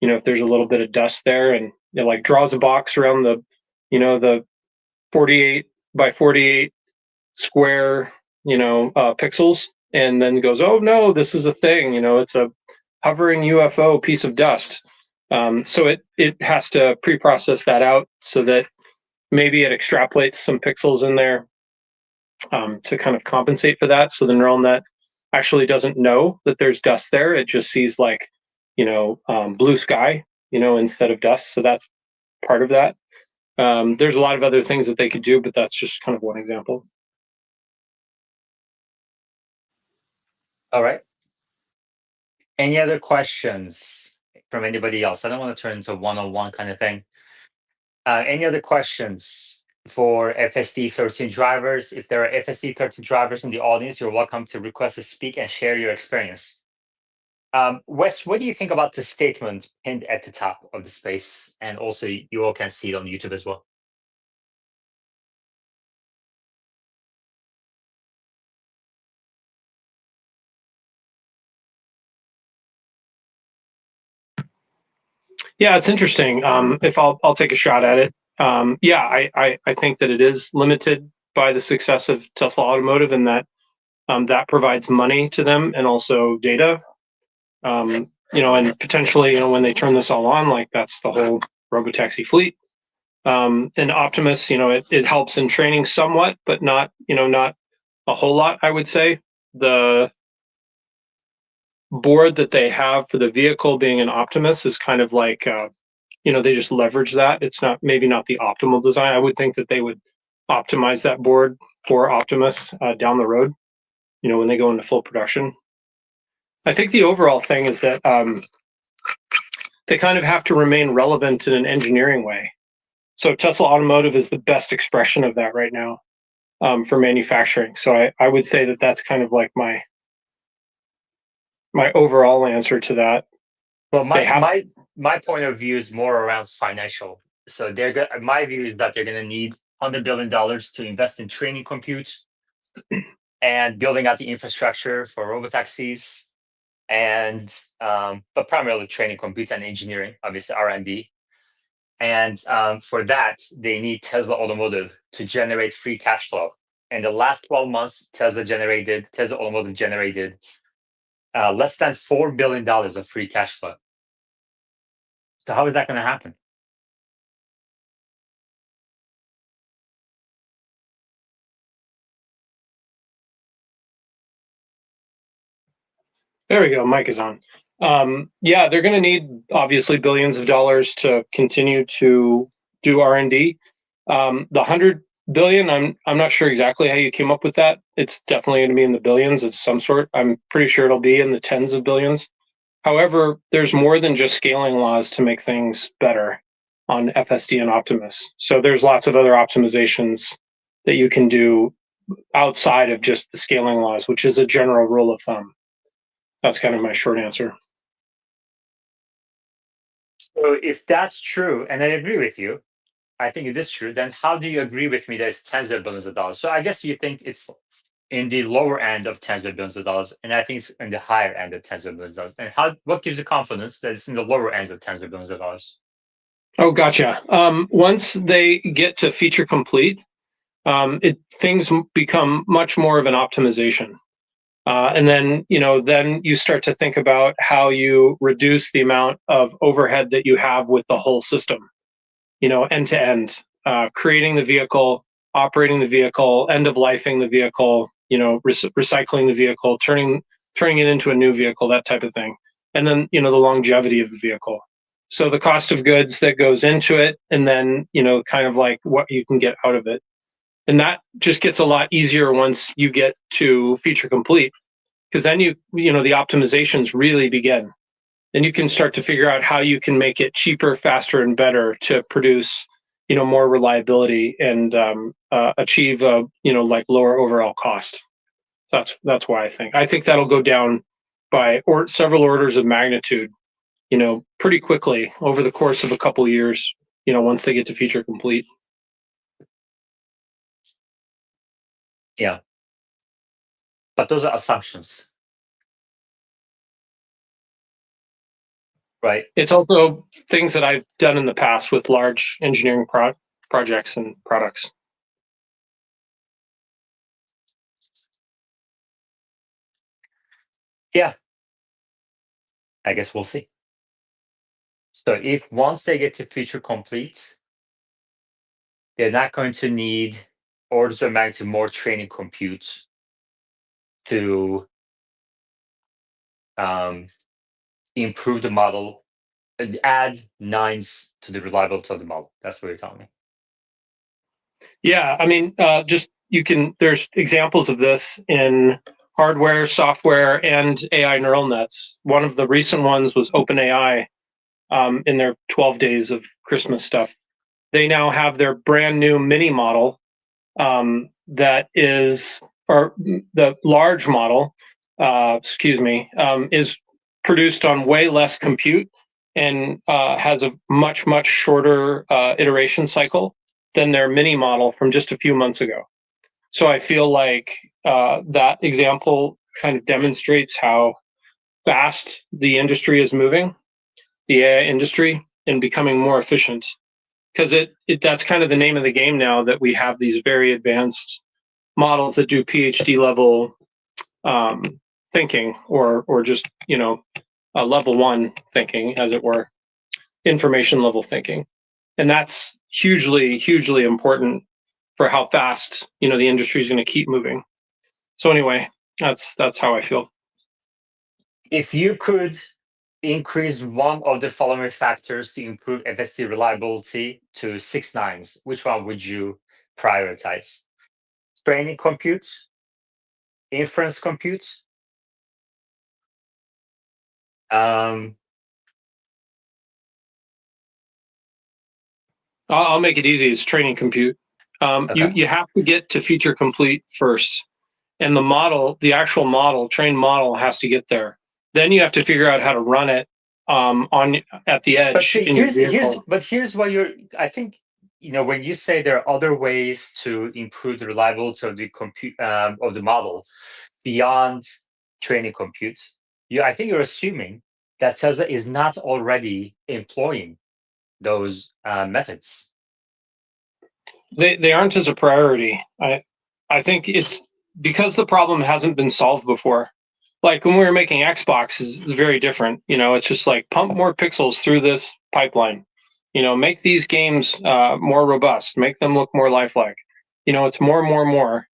[SPEAKER 3] If there's a little bit of dust there, and it like draws a box around the 48 by 48 square pixels, and then goes, oh no, this is a thing. It's a hovering UFO piece of dust. So it has to pre-process that out so that maybe it extrapolates some pixels in there to kind of compensate for that. So the neural net actually doesn't know that there's dust there. It just sees like, blue sky, instead of dust. So that's part of that. There's a lot of other things that they could do, but that's just kind of one example.
[SPEAKER 1] All right. Any other questions from anybody else? I don't want to turn into a one-on-one kind of thing. Any other questions for FSD 13 drivers? If there are FSD 13 drivers in the audience, you're welcome to request to speak and share your experience. Wes, what do you think about the statement pinned at the top of the space? And also, you all can see it on YouTube as well.
[SPEAKER 3] Yeah, it's interesting. If I'll take a shot at it. I think that it is limited by the success of Tesla Automotive, and that that provides money to them and also data. And potentially, when they turn this all on, like that's the whole Robotaxi fleet. And Optimus, it helps in training somewhat, but not a whole lot, I would say. The board that they have for the vehicle being an Optimus is kind of like, they just leverage that. It's maybe not the optimal design. I would think that they would optimize that board for Optimus down the road, when they go into full production. I think the overall thing is that they kind of have to remain relevant in an engineering way. So Tesla Automotive is the best expression of that right now for manufacturing. So I would say that that's kind of like my overall answer to that.
[SPEAKER 1] Well, my point of view is more around financial. So my view is that they're going to need $100 billion to invest in training compute and building out the infrastructure for robotaxis, and but primarily training compute and engineering, obviously R&D. And for that, they need Tesla Automotive to generate free cash flow. In the last 12 months, Tesla Automotive generated less than $4 billion of free cash flow. So how is that going to happen?
[SPEAKER 3] There we go. Mic is on. Yeah, they're going to need obviously billions of dollars to continue to do R&D. The 100 billion, I'm not sure exactly how you came up with that. It's definitely going to be in the billions of some sort. I'm pretty sure it'll be in the tens of billions. However, there's more than just scaling laws to make things better on FSD and Optimus. So there's lots of other optimizations that you can do outside of just the scaling laws, which is a general rule of thumb. That's kind of my short answer.
[SPEAKER 1] So if that's true, and I agree with you, I think it is true, then how do you agree with me that it's tens of billions of dollars? So I guess you think it's in the lower end of tens of billions of dollars, and I think it's in the higher end of tens of billions of dollars. And what gives you confidence that it's in the lower end of tens of billions of dollars?
[SPEAKER 3] Oh, gotcha. Once they get to feature complete, things become much more of an optimization. And then, then you start to think about how you reduce the amount of overhead that you have with the whole system, end to end, creating the vehicle, operating the vehicle, end of lifing the vehicle, recycling the vehicle, turning it into a new vehicle, that type of thing. And then, the longevity of the vehicle. So the cost of goods that goes into it, and then, kind of like what you can get out of it. And that just gets a lot easier once you get to feature complete, because then the optimizations really begin. Then you can start to figure out how you can make it cheaper, faster, and better to produce, more reliability and achieve, like lower overall cost. That's why I think that'll go down by several orders of magnitude, pretty quickly over the course of a couple of years, once they get to feature complete.
[SPEAKER 1] Yeah. But those are assumptions. Right.
[SPEAKER 3] It's also things that I've done in the past with large engineering projects and products.
[SPEAKER 1] Yeah. I guess we'll see. So if once they get to feature complete, they're not going to need orders of magnitude more training compute to improve the model and add nines to the reliability of the model. That's what you're telling me.
[SPEAKER 3] Yeah, I mean, there's examples of this in hardware, software, and AI neural nets. One of the recent ones was OpenAI in their 12 days of Christmas stuff. They now have their brand new mini model that is, or the large model, is produced on way less compute and has a much, much shorter iteration cycle than their mini model from just a few months ago. So I feel like that example kind of demonstrates how fast the industry is moving, the AI industry, and becoming more efficient. Because that's kind of the name of the game now, that we have these very advanced models that do PhD level thinking, or just level one thinking, as it were, information level thinking, and that's hugely, hugely important for how fast the industry is going to keep moving. So anyway, that's how I feel.
[SPEAKER 1] If you could increase one of the following factors to improve FSD reliability to 6 nines, which one would you prioritize? Training compute, inference compute,
[SPEAKER 3] I'll make it easy. It's training compute.
[SPEAKER 1] Okay.
[SPEAKER 3] You have to get to feature complete first, and the actual model, trained model, has to get there. Then you have to figure out how to run it at the edge.
[SPEAKER 1] But see,
[SPEAKER 3] in your vehicle.
[SPEAKER 1] here's what I think, when you say there are other ways to improve the reliability of the compute of the model beyond training compute, I think you're assuming that Tesla is not already employing those methods.
[SPEAKER 3] They aren't as a priority. I think it's because the problem hasn't been solved before. Like when we were making Xbox is very different. It's just like pump more pixels through this pipeline. Make these games more robust, make them look more lifelike. It's more and more and more.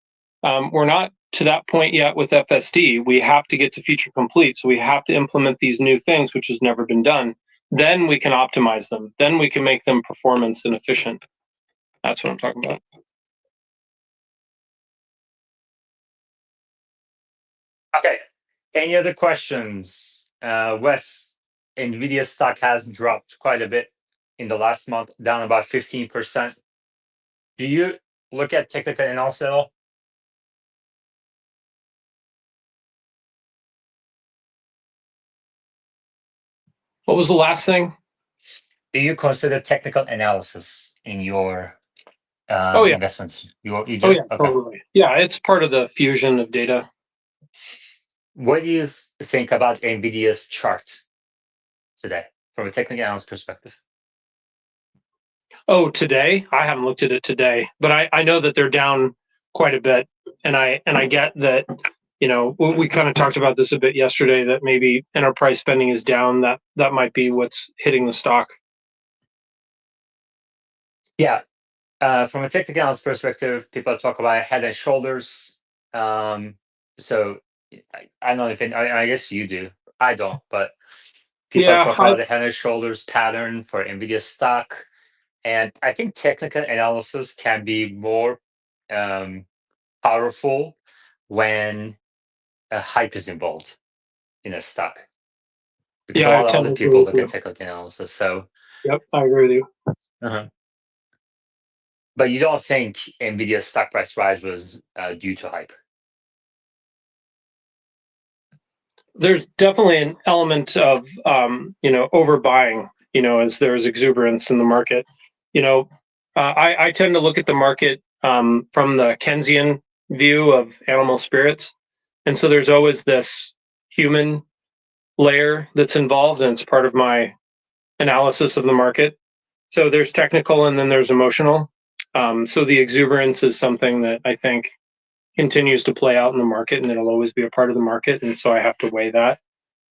[SPEAKER 3] We're not to that point yet with FSD. We have to get to feature complete. So we have to implement these new things, which has never been done. Then we can optimize them. Then we can make them performance and efficient. That's what I'm talking about.
[SPEAKER 1] Okay. Any other questions? Wes, NVIDIA stock has dropped quite a bit in the last month, down about 15%. Do you look at technical analysis at all?
[SPEAKER 3] What was the last thing?
[SPEAKER 1] Do you consider technical analysis in your
[SPEAKER 3] Oh, yeah.
[SPEAKER 1] investments? You do?
[SPEAKER 3] Oh, yeah,
[SPEAKER 1] Okay.
[SPEAKER 3] totally. Yeah, it's part of the fusion of data.
[SPEAKER 1] What do you think about NVIDIA's chart today from a technical analysis perspective?
[SPEAKER 3] Oh, today? I haven't looked at it today, but I know that they're down quite a bit. And I get that, you know, we kind of talked about this a bit yesterday, that maybe enterprise spending is down. That might be what's hitting the stock.
[SPEAKER 1] Yeah. From a technical analysis perspective, people talk about head and shoulders. So I don't know if I guess you do. I don't, but people
[SPEAKER 3] Yeah,
[SPEAKER 1] talk about the head and shoulders pattern for NVIDIA stock. And I think technical analysis can be more powerful when a hype is involved in a stock. Because
[SPEAKER 3] yeah,
[SPEAKER 1] a
[SPEAKER 3] I
[SPEAKER 1] lot of
[SPEAKER 3] tend
[SPEAKER 1] other
[SPEAKER 3] to agree
[SPEAKER 1] people
[SPEAKER 3] with
[SPEAKER 1] look
[SPEAKER 3] you.
[SPEAKER 1] at technical analysis. So,
[SPEAKER 3] Yep, I agree with you.
[SPEAKER 1] But you don't think NVIDIA's stock price rise was due to hype?
[SPEAKER 3] There's definitely an element of overbuying, as there's exuberance in the market. I tend to look at the market from the Keynesian view of animal spirits, and so there's always this human layer that's involved, and it's part of my analysis of the market. So there's technical, and then there's emotional. So the exuberance is something that I think continues to play out in the market, and it'll always be a part of the market. And so I have to weigh that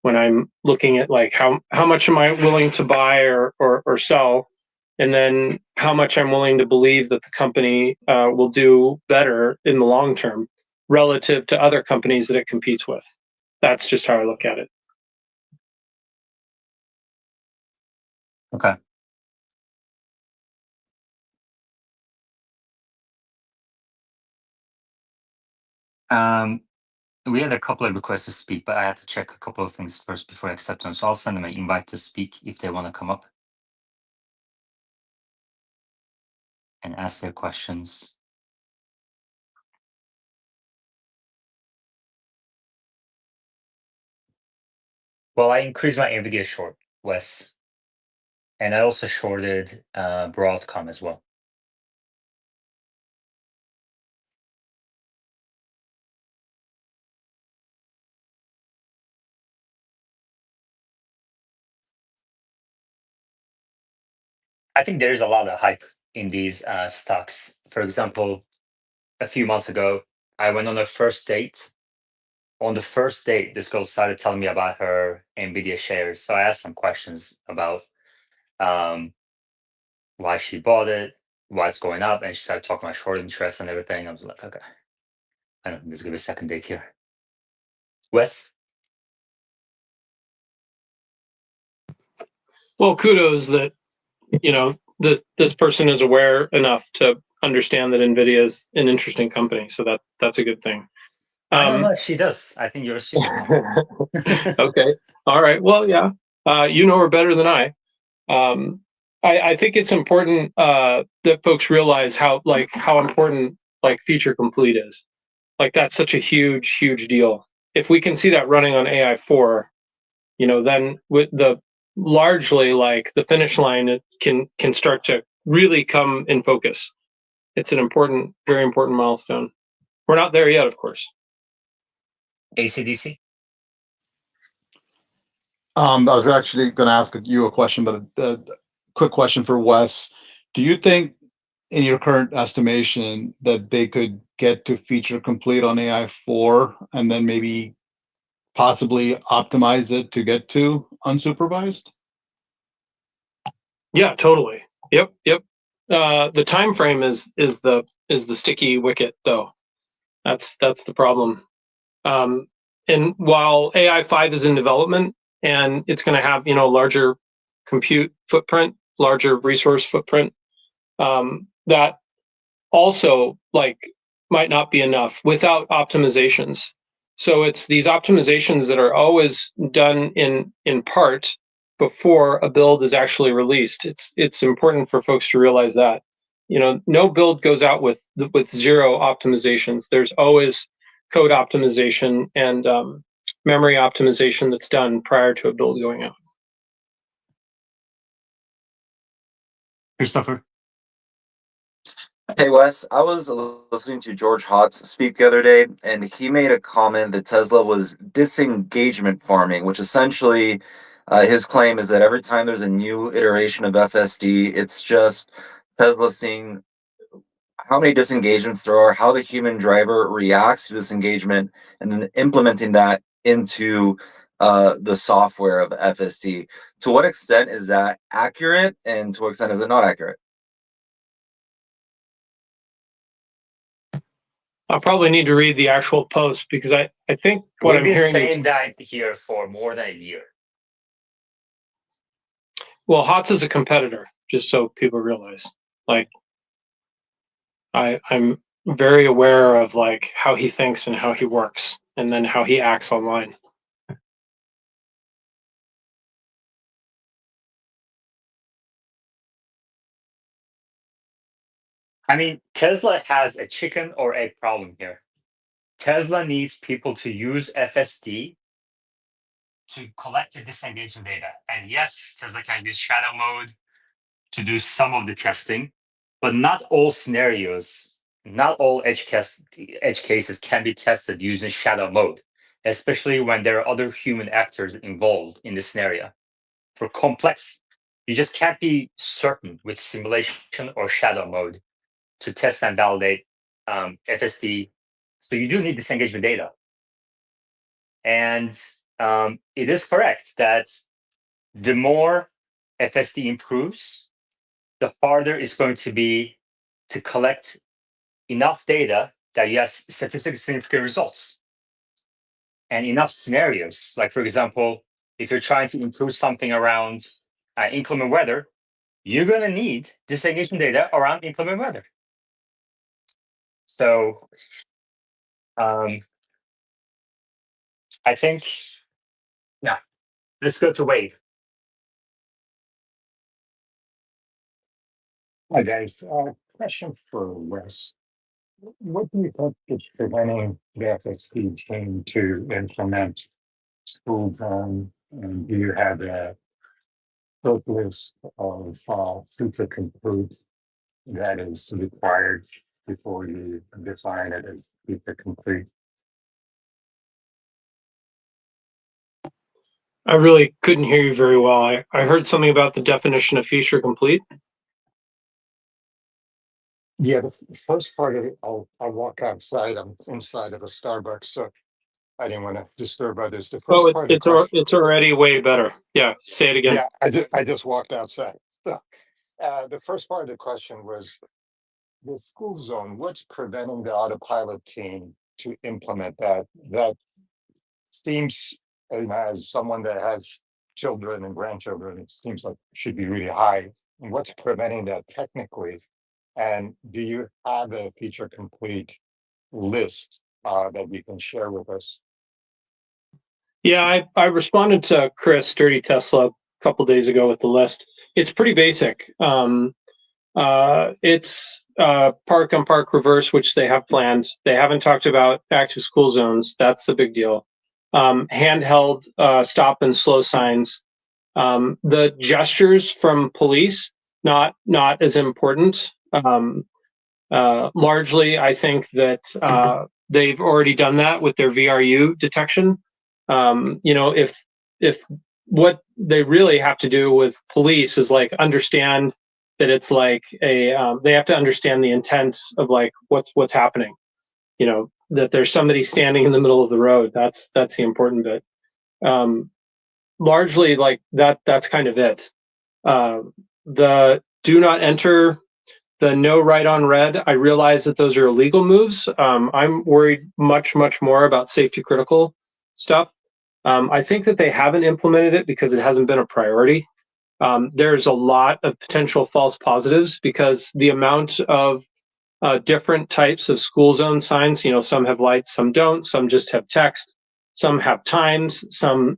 [SPEAKER 3] when I'm looking at like how much am I willing to buy or sell, and then how much I'm willing to believe that the company will do better in the long term relative to other companies that it competes with. That's just how I look at it.
[SPEAKER 1] Okay. We had a couple of requests to speak, but I had to check a couple of things first before I accept them. So I'll send them an invite to speak if they want to come up and ask their questions. Well, I increased my NVIDIA short, Wes. And I also shorted Broadcom as well. I think there's a lot of hype in these stocks. For example, a few months ago, I went on a first date. On the first date, this girl started telling me about her NVIDIA shares. So I asked some questions about why she bought it, why it's going up, and she started talking about short interest and everything. I was like, okay, I don't think there's gonna be a second date here. Wes?
[SPEAKER 3] Well, kudos that this person is aware enough to understand that NVIDIA is an interesting company. So that's a good thing.
[SPEAKER 1] I don't know if she does. I think you're she.
[SPEAKER 3] Okay. All right. Well, yeah. You know her better than I. I think it's important that folks realize how important feature complete is. Like that's such a huge deal. If we can see that running on AI4, then with the largely the finish line, it can start to really come in focus. It's an important, very important milestone. We're not there yet, of course.
[SPEAKER 1] ACDC?
[SPEAKER 2] I was actually going to ask you a question, but a quick question for Wes. Do you think, in your current estimation, that they could get to feature complete on AI4 and then maybe possibly optimize it to get to unsupervised?
[SPEAKER 3] Yeah, totally. Yep. The time frame is the sticky wicket, though. That's the problem. And while AI 5 is in development and it's going to have, you know, larger compute footprint, larger resource footprint, that also like might not be enough without optimizations. So it's these optimizations that are always done in part before a build is actually released. It's important for folks to realize that, you know, no build goes out with zero optimizations. There's always code optimization and memory optimization that's done prior to a build going out.
[SPEAKER 1] Christopher.
[SPEAKER 5] Hey Wes, I was listening to George Hotz speak the other day, and he made a comment that Tesla was disengagement farming, which essentially his claim is that every time there's a new iteration of FSD, it's just Tesla seeing how many disengagements there are, how the human driver reacts to disengagement, and then implementing that into the software of FSD. To what extent is that accurate, and to what extent is it not accurate?
[SPEAKER 3] I'll probably need to read the actual post because I think what
[SPEAKER 1] We've
[SPEAKER 3] I'm
[SPEAKER 1] been
[SPEAKER 3] hearing
[SPEAKER 1] saying
[SPEAKER 3] is,
[SPEAKER 1] that here for more than a year.
[SPEAKER 3] well, Hotz is a competitor, just so people realize. Like, I'm very aware of like how he thinks and how he works, and then how he acts online.
[SPEAKER 1] I mean, Tesla has a chicken or egg problem here. Tesla needs people to use FSD to collect the disengagement data. And yes, Tesla can use shadow mode to do some of the testing, but not all scenarios, not all edge cases can be tested using shadow mode, especially when there are other human actors involved in the scenario. For complex, you just can't be certain with simulation or shadow mode to test and validate FSD. So you do need disengagement data. And it is correct that the more FSD improves, the farther it's going to be to collect enough data that you have statistically significant results and enough scenarios. Like, for example, if you're trying to improve something around inclement weather, you're going to need disengagement data around inclement weather. So I think, yeah, let's go to Wave.
[SPEAKER 6] Hi guys, question for Wes. What do you think is preventing the FSD team to implement school zone? And do you have a short list of feature complete that is required before you define it as feature complete?
[SPEAKER 3] I really couldn't hear you very well. I heard something about the definition of feature complete.
[SPEAKER 6] Yeah, the first part of it, I'll walk outside. I'm inside of a Starbucks, so I didn't want to disturb others. The first part of the question,
[SPEAKER 3] It's already way better. Yeah, say it again.
[SPEAKER 6] yeah, I just walked outside. So, the first part of the question was the school zone. What's preventing the autopilot team to implement that? That seems, and as someone that has children and grandchildren, it seems like it should be really high. And what's preventing that technically? And do you have a feature complete list that you can share with us?
[SPEAKER 3] Yeah, I responded to Chris Dirty Tesla a couple days ago with the list. It's pretty basic. It's park on park reverse, which they have planned. They haven't talked about active school zones. That's a big deal. Handheld stop and slow signs. The gestures from police, not as important. Largely, I think that they've already done that with their VRU detection. You know, if what they really have to do with police is like understand that it's like a they have to understand the intent of like what's happening. You know, that there's somebody standing in the middle of the road. That's the important bit. Largely, like that's kind of it. The do not enter the no right on red, I realize that those are illegal moves. I'm worried much more about safety critical stuff. I think that they haven't implemented it because it hasn't been a priority. There's a lot of potential false positives because the amount of different types of school zone signs, some have lights, some don't, some just have text, some have times, some,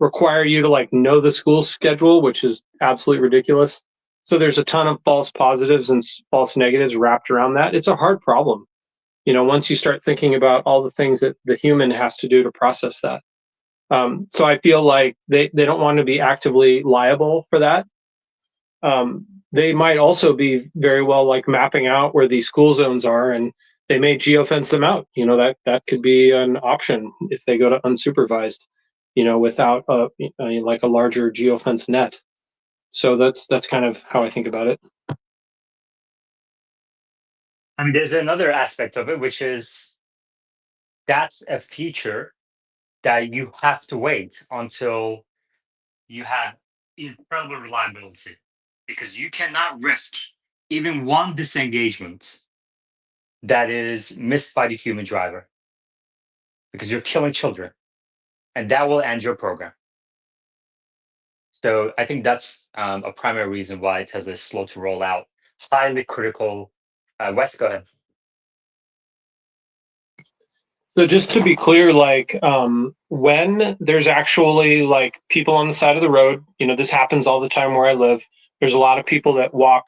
[SPEAKER 3] require you to like know the school schedule, which is absolutely ridiculous. So there's a ton of false positives and false negatives wrapped around that. It's a hard problem, once you start thinking about all the things that the human has to do to process that. So I feel like they don't want to be actively liable for that. They might also be very well like mapping out where these school zones are, and they may geofence them out. That could be an option if they go to unsupervised, without like a larger geofence net. So that's kind of how I think about it.
[SPEAKER 1] I mean, there's another aspect of it, which is that's a feature that you have to wait until you have incredible reliability, because you cannot risk even one disengagement that is missed by the human driver, because you're killing children, and that will end your program. So I think that's a primary reason why Tesla is slow to roll out. Highly critical. Wes, go ahead.
[SPEAKER 3] So just to be clear, like when there's actually like people on the side of the road, this happens all the time where I live. There's a lot of people that walk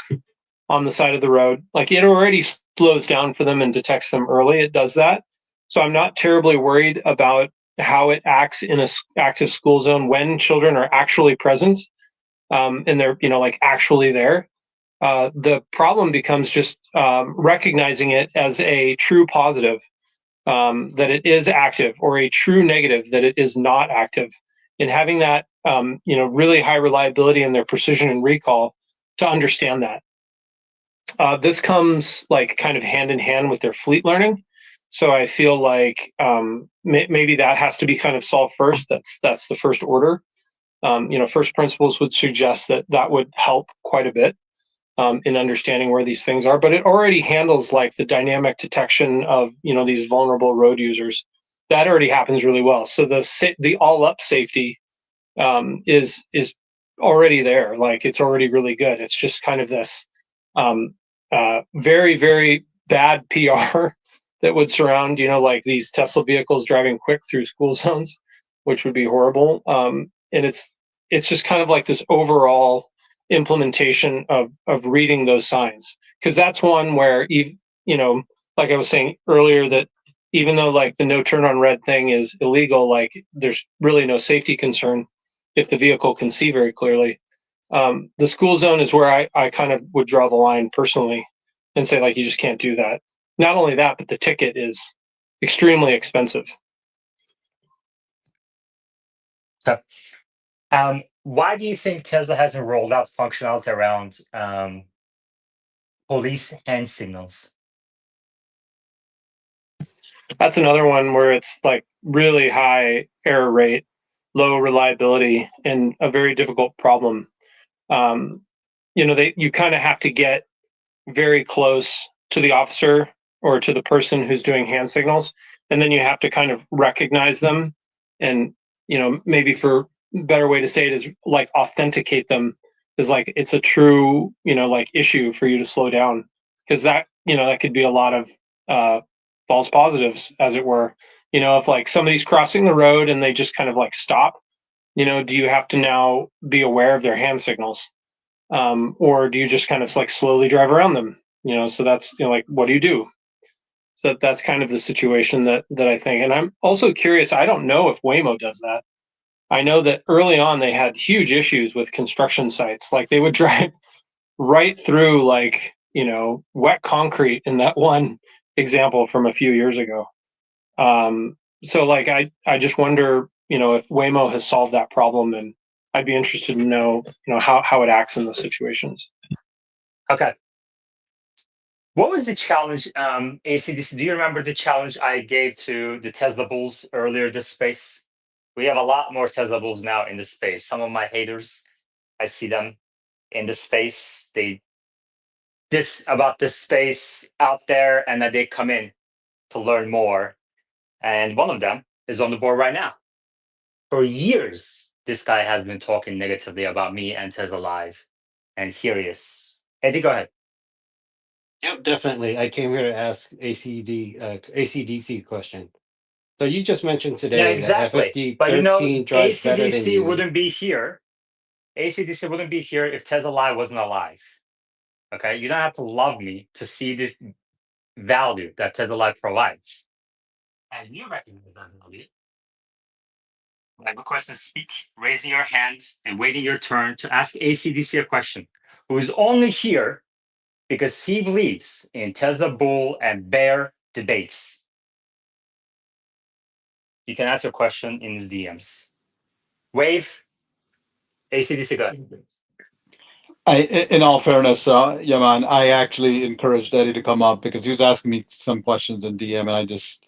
[SPEAKER 3] on the side of the road. Like it already slows down for them and detects them early. It does that. So I'm not terribly worried about how it acts in a active school zone when children are actually present and they're like actually there. The problem becomes just recognizing it as a true positive, that it is active, or a true negative that it is not active, and having that really high reliability in their precision and recall to understand that. This comes like kind of hand in hand with their fleet learning. So I feel like maybe that has to be kind of solved first. That's the first order. First principles would suggest that would help quite a bit in understanding where these things are. But it already handles like the dynamic detection of these vulnerable road users. That already happens really well. So the all up safety is already there. Like it's already really good. It's just kind of this very, very bad PR that would surround, like these Tesla vehicles driving quick through school zones, which would be horrible. And it's just kind of like this overall implementation of reading those signs, because that's one where like I was saying earlier, that even though like the no turn on red thing is illegal, like there's really no safety concern if the vehicle can see very clearly. The school zone is where I kind of would draw the line personally and say, like, you just can't do that. Not only that, but the ticket is extremely expensive.
[SPEAKER 1] So, why do you think Tesla hasn't rolled out functionality around police hand signals?
[SPEAKER 3] That's another one where it's like really high error rate, low reliability, and a very difficult problem. You kind of have to get very close to the officer or to the person who's doing hand signals, and then you have to kind of recognize them, and maybe for better way to say it is like authenticate them, is like it's a true like issue for you to slow down, because that that could be a lot of false positives, as it were. If like somebody's crossing the road and they just kind of like stop, do you have to now be aware of their hand signals, or do you just kind of like slowly drive around them? So that's like, what do you do? So that's kind of the situation that I think. And I'm also curious, I don't know if Waymo does that. I know that early on they had huge issues with construction sites. Like they would drive right through like wet concrete in that one example from a few years ago. So like I just wonder if Waymo has solved that problem, and I'd be interested to know how it acts in those situations.
[SPEAKER 1] Okay. What was the challenge, ACDC? Do you remember the challenge I gave to the Tesla bulls earlier this space? We have a lot more Tesla bulls now in the space. Some of my haters, I see them in the space. They this space out there, and that they come in to learn more. And one of them is on the board right now. For years, this guy has been talking negatively about me and Tesla Live, and here he is. Eddie, go ahead.
[SPEAKER 7] Yep, definitely. I came here to ask ACDC question. So you just mentioned
[SPEAKER 1] Yeah,
[SPEAKER 7] today that
[SPEAKER 1] exactly.
[SPEAKER 7] FSD
[SPEAKER 1] But
[SPEAKER 7] 13 drives better than
[SPEAKER 1] ACDC
[SPEAKER 7] you.
[SPEAKER 1] wouldn't be here. ACDC wouldn't be here if Tesla Live wasn't alive. Okay, you don't have to love me to see this value that Tesla Live provides. And you recognize that value. I request to speak, raising your hands and waiting your turn to ask ACDC a question, who is only here because he believes in Tesla bull and bear debates. You can ask your question in his DMs. Wave, ACDC, go ahead.
[SPEAKER 2] In all fairness, Yaman, I actually encouraged Eddie to come up because he was asking me some questions in DM, and I just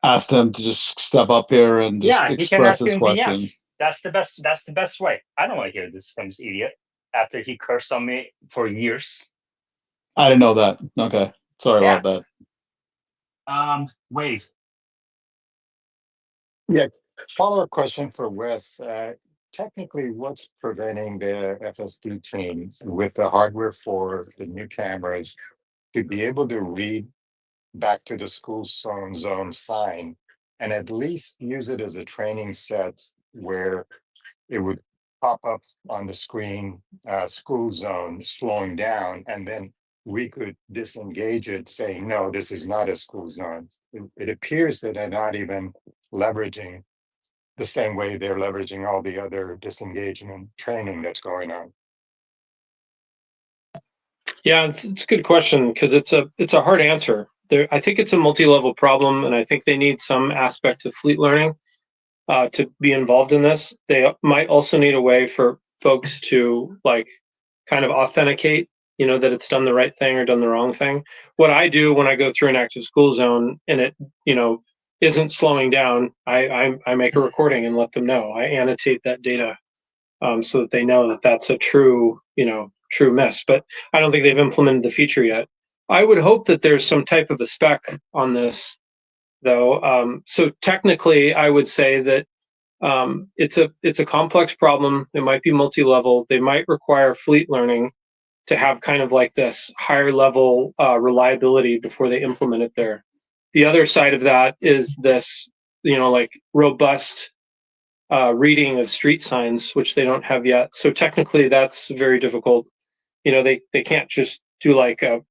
[SPEAKER 2] asked him to just step up here and just
[SPEAKER 1] Yeah, he can
[SPEAKER 2] express
[SPEAKER 1] ask you
[SPEAKER 2] his
[SPEAKER 1] in
[SPEAKER 2] question.
[SPEAKER 1] DMs. That's the best. That's the best way. I don't want to hear this from this idiot after he cursed on me for years.
[SPEAKER 2] I didn't know that. Okay, sorry
[SPEAKER 1] Yeah.
[SPEAKER 2] about that.
[SPEAKER 1] Wave.
[SPEAKER 6] Yeah, follow-up question for Wes. Technically, what's preventing the FSD team with the hardware for the new cameras to be able to read back to the school zone sign and at least use it as a training set where it would pop up on the screen, school zone slowing down, and then we could disengage it saying, no, this is not a school zone. It appears that they're not even leveraging the same way they're leveraging all the other disengagement training that's going on.
[SPEAKER 3] Yeah, it's a good question because it's a hard answer. I think it's a multi-level problem, and I think they need some aspect of fleet learning to be involved in this. They might also need a way for folks to like kind of authenticate, that it's done the right thing or done the wrong thing. What I do when I go through an active school zone and it, isn't slowing down, I make a recording and let them know. I annotate that data so that they know that that's a true miss. But I don't think they've implemented the feature yet. I would hope that there's some type of a spec on this, though. So technically, I would say that it's a complex problem. It might be multi-level. They might require fleet learning to have kind of like this higher level reliability before they implement it there. The other side of that is this, like robust reading of street signs, which they don't have yet. So technically, that's very difficult. They can't just do like a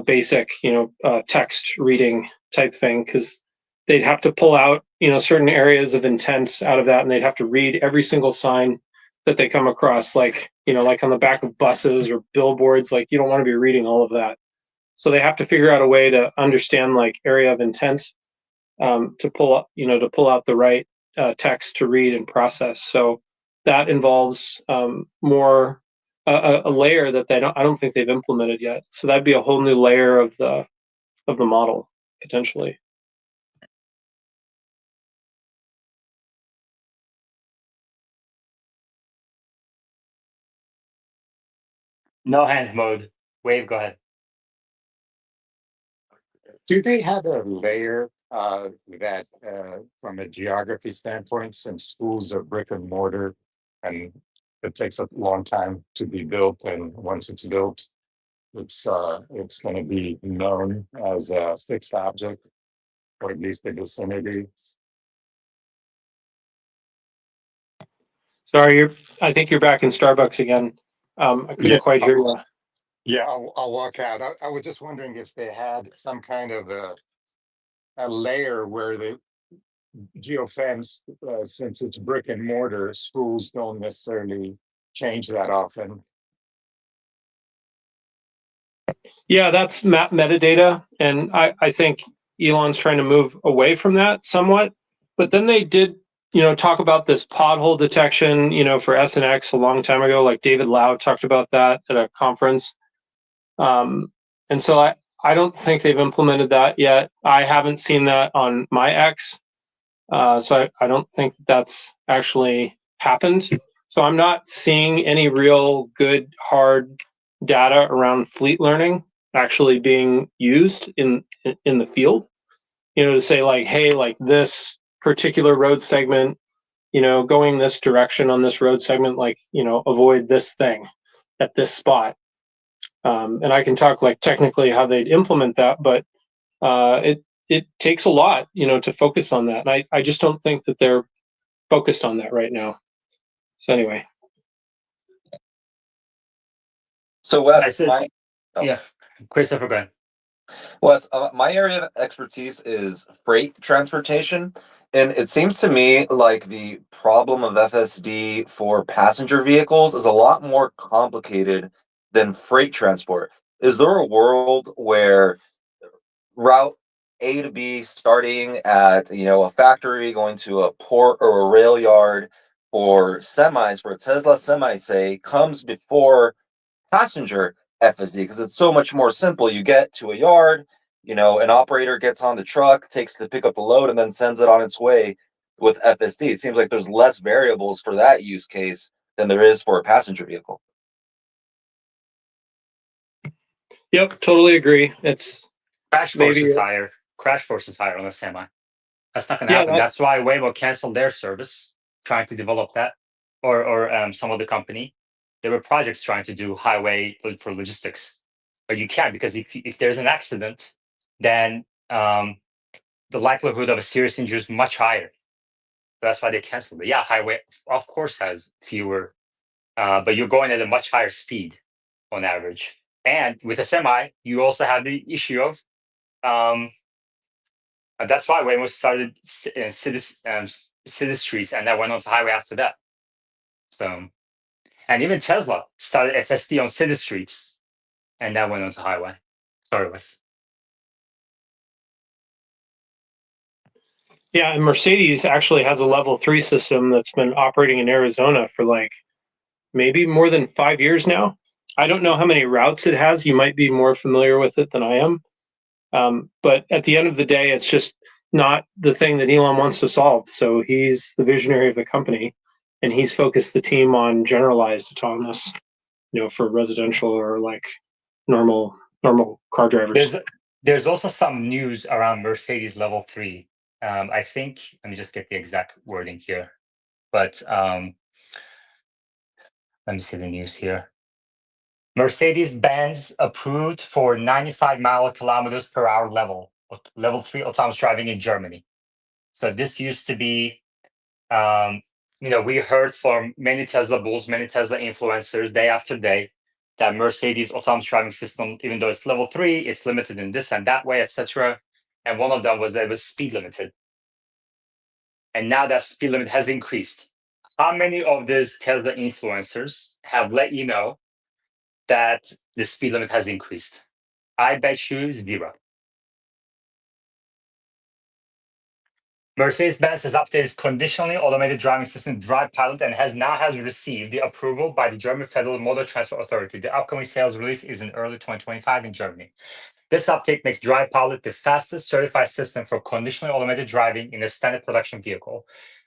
[SPEAKER 3] basic text reading type thing because they'd have to pull out certain areas of intents out of that, and they'd have to read every single sign that they come across, like on the back of buses or billboards. Like you don't want to be reading all of that, so they have to figure out a way to understand like area of intent to pull out the right text to read and process. So that involves more a layer that I don't think they've implemented yet. So that'd be a whole new layer of the model potentially.
[SPEAKER 1] No hands mode. Wave, go ahead.
[SPEAKER 6] Do they have a layer that, from a geography standpoint, since schools are brick and mortar and it takes a long time to be built, and once it's built, it's going to be known as a fixed object, or at least the vicinity.
[SPEAKER 3] Sorry, I think you're back in Starbucks again. I couldn't quite hear you.
[SPEAKER 6] Yeah, I'll walk out. I was just wondering if they had some kind of a layer where the geofence, since it's brick and mortar, schools don't necessarily change that often.
[SPEAKER 3] Yeah, that's map metadata, and I think Elon's trying to move away from that somewhat. But then they did, talk about this pothole detection, for SNX a long time ago. Like David Lau talked about that at a conference. And so I don't think they've implemented that yet. I haven't seen that on my X. So I don't think that's actually happened. So I'm not seeing any real good, hard data around fleet learning actually being used in the field. To say like, hey, like this particular road segment, going this direction on this road segment, like, avoid this thing at this spot. And I can talk like technically how they'd implement that, but it takes a lot, to focus on that. And I just don't think that they're focused on that right now. So anyway.
[SPEAKER 5] So
[SPEAKER 1] I
[SPEAKER 5] Wes,
[SPEAKER 1] said, yeah, Christopher, go ahead.
[SPEAKER 5] Wes, my area of expertise is freight transportation, and it seems to me like the problem of FSD for passenger vehicles is a lot more complicated than freight transport. Is there a world where route A to B starting at a factory going to a port or a rail yard for semis, for a Tesla semi, say, comes before passenger FSD because it's so much more simple. You get to a yard, an operator gets on the truck, takes to pick up the load, and then sends it on its way with FSD. It seems like there's less variables for that use case than there is for a passenger vehicle.
[SPEAKER 3] Yep, totally agree. It's
[SPEAKER 1] Crash force is higher. Crash force is higher on a semi. That's not going to happen. That's why Waymo canceled their service, trying to develop that, or some other company. There were projects trying to do highway for logistics, but you can't because if there's an accident, then the likelihood of a serious injury is much higher. So that's why they canceled it. Yeah, highway of course has fewer, but you're going at a much higher speed on average. And with a semi, you also have the issue of that's why Waymo started city streets, and that went on to highway after that. So, and even Tesla started FSD on city streets, and that went on to highway. Sorry, Wes.
[SPEAKER 3] Yeah, and Mercedes actually has a level 3 system that's been operating in Arizona for like maybe more than 5 years now. I don't know how many routes it has. You might be more familiar with it than I am. But at the end of the day, it's just not the thing that Elon wants to solve. So he's the visionary of the company, and he's focused the team on generalized autonomous, for residential or like normal car drivers.
[SPEAKER 1] There's also some news around Mercedes level 3. I think, let me just get the exact wording here, but let me see the news here. Mercedes-Benz approved for 95 kilometers per hour level 3 autonomous driving in Germany. So this used to be, we heard from many Tesla bulls, many Tesla influencers day after day that Mercedes autonomous driving system, even though it's level 3, it's limited in this and that way, etc. And one of them was that it was speed limited. And now that speed limit has increased. How many of these Tesla influencers have let you know that the speed limit has increased? I bet you 0. Mercedes-Benz has updated its conditionally automated driving system Drive Pilot and has received the approval by the German Federal Motor Transport Authority. The upcoming sales release is in early 2025 in Germany. This update makes Drive Pilot the fastest certified system for conditionally automated driving in a standard production vehicle.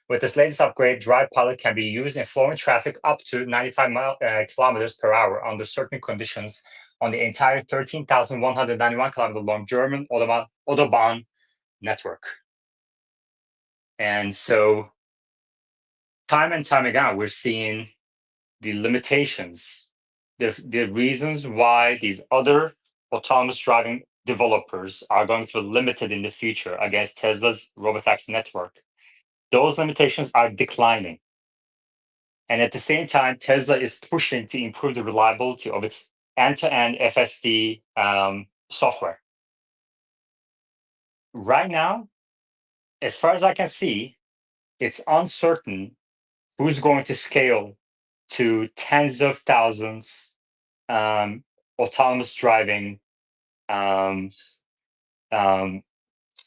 [SPEAKER 1] With this latest upgrade, Drive Pilot can be used in flowing traffic up to 95 kilometers per hour under certain conditions on the entire 13,191 kilometer long German Autobahn network. And so time and time again, we're seeing the limitations, the reasons why these other autonomous driving developers are going to be limited in the future against Tesla's Robotaxi network. Those limitations are declining. And at the same time, Tesla is pushing to improve the reliability of its end-to-end FSD software. Right now, as far as I can see, it's uncertain who's going to scale to tens of thousands autonomous driving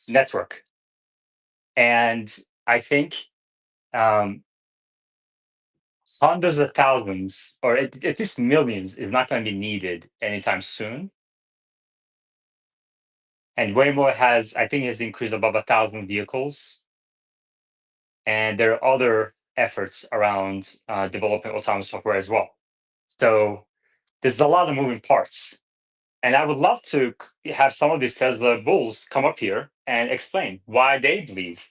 [SPEAKER 1] network. And I think hundreds of thousands, or at least millions, is not going to be needed anytime soon. And Waymo has increased above 1,000 vehicles. And there are other efforts around developing autonomous software as well. So There's a lot of moving parts. And I would love to have some of these Tesla bulls come up here and explain why they believe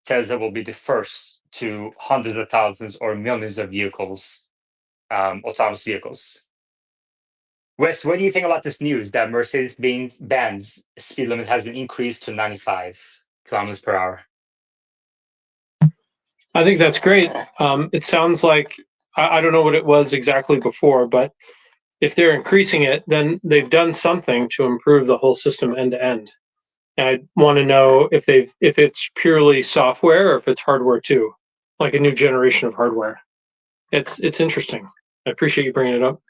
[SPEAKER 1] Tesla will be the first to hundreds of thousands or millions of vehicles, autonomous vehicles. Wes, what do you think about this news that Mercedes-Benz speed limit has been increased to 95 kilometers per hour?
[SPEAKER 3] I think that's great. It sounds like, I don't know what it was exactly before, but if they're increasing it, then they've done something to improve the whole system end to end. And I want to know if it's purely software or if it's hardware too, like a new generation of hardware. It's interesting. I appreciate you bringing it up.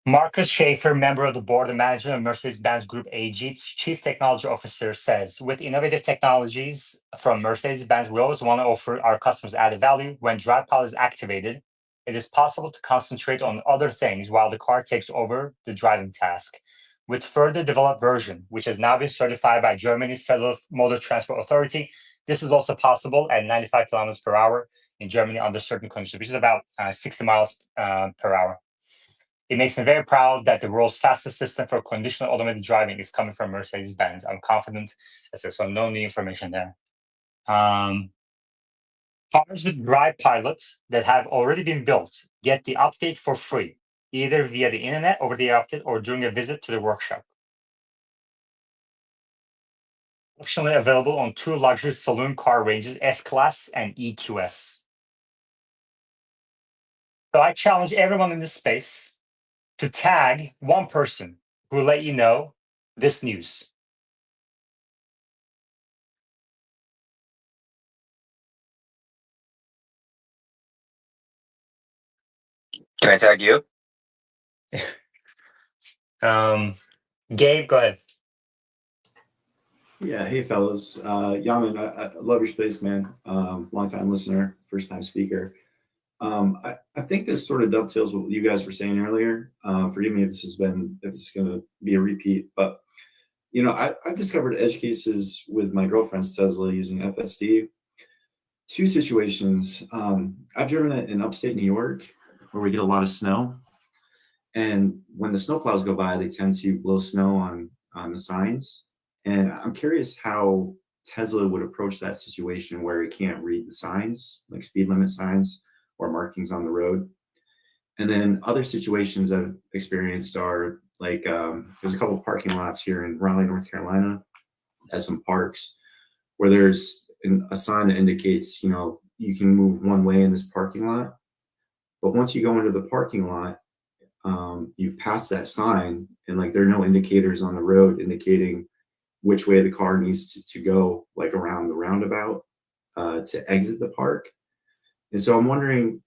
[SPEAKER 1] Marcus Schaefer, member of the board of management of Mercedes-Benz Group AG, chief technology officer, says, with innovative technologies from Mercedes-Benz, we always want to offer our customers added value. When Drive Pilot is activated, it is possible to concentrate on other things while the car takes over the driving task. With further developed version, which has now been certified by Germany's Federal Motor Transport Authority, this is also possible at 95 kilometers per hour in Germany under certain conditions, which is about 60 miles per hour. It makes me very proud that the world's fastest system for conditional automated driving is coming from Mercedes-Benz. I'm confident, so no new information there. Cars with Drive Pilots that have already been built get the update for free, either via the internet, over the air update, or during a visit to the workshop. Optionally available on 2 luxury saloon car ranges, S-Class and EQS. So I challenge everyone in this space to tag one person who will let you know this news.
[SPEAKER 5] Can I tag you?
[SPEAKER 1] Gabe, go ahead.
[SPEAKER 8] Yeah, hey fellas. Yaman, I love your space, man. Long-time listener, first-time speaker. I think this sort of dovetails with what you guys were saying earlier. Forgive me if this is going to be a repeat, but you know, I've discovered edge cases with my girlfriend's Tesla using FSD. 2 situations. I've driven it in upstate New York where we get a lot of snow, and when the snowplows go by, they tend to blow snow on the signs. And I'm curious how Tesla would approach that situation where it can't read the signs, like speed limit signs or markings on the road. And then other situations I've experienced are like there's a couple of parking lots here in Raleigh, North Carolina, at some parks where there's a sign that indicates, you know, you can move one way in this parking lot. But once you go into the parking lot, you've passed that sign, and like there are no indicators on the road indicating which way the car needs to go, like around the roundabout to exit the park. And so I'm wondering,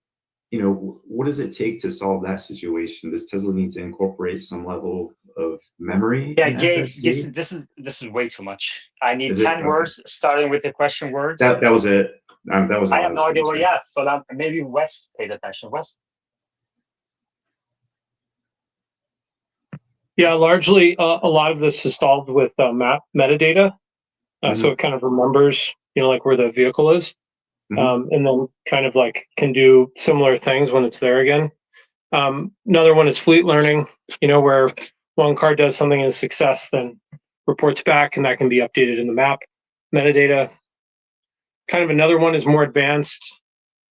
[SPEAKER 8] you know, what does it take to solve that situation? Does Tesla need to incorporate some level of memory?
[SPEAKER 1] Yeah,
[SPEAKER 8] in
[SPEAKER 1] Gabe,
[SPEAKER 8] FSD?
[SPEAKER 1] this is way too much. I need
[SPEAKER 8] Is it?
[SPEAKER 1] 10
[SPEAKER 8] Okay.
[SPEAKER 1] words starting with the question words.
[SPEAKER 8] That was it. That was all
[SPEAKER 1] I have
[SPEAKER 8] was
[SPEAKER 1] no idea
[SPEAKER 8] gonna
[SPEAKER 1] what
[SPEAKER 8] say.
[SPEAKER 1] you asked, but maybe Wes paid attention. Wes?
[SPEAKER 3] Yeah, largely a lot of this is solved with map metadata. So it kind of remembers, you know, like where the vehicle is, and then kind of like can do similar things when it's there again. Another one is fleet learning, you know, where one car does something as success, then reports back, and that can be updated in the map metadata. Kind of another one is more advanced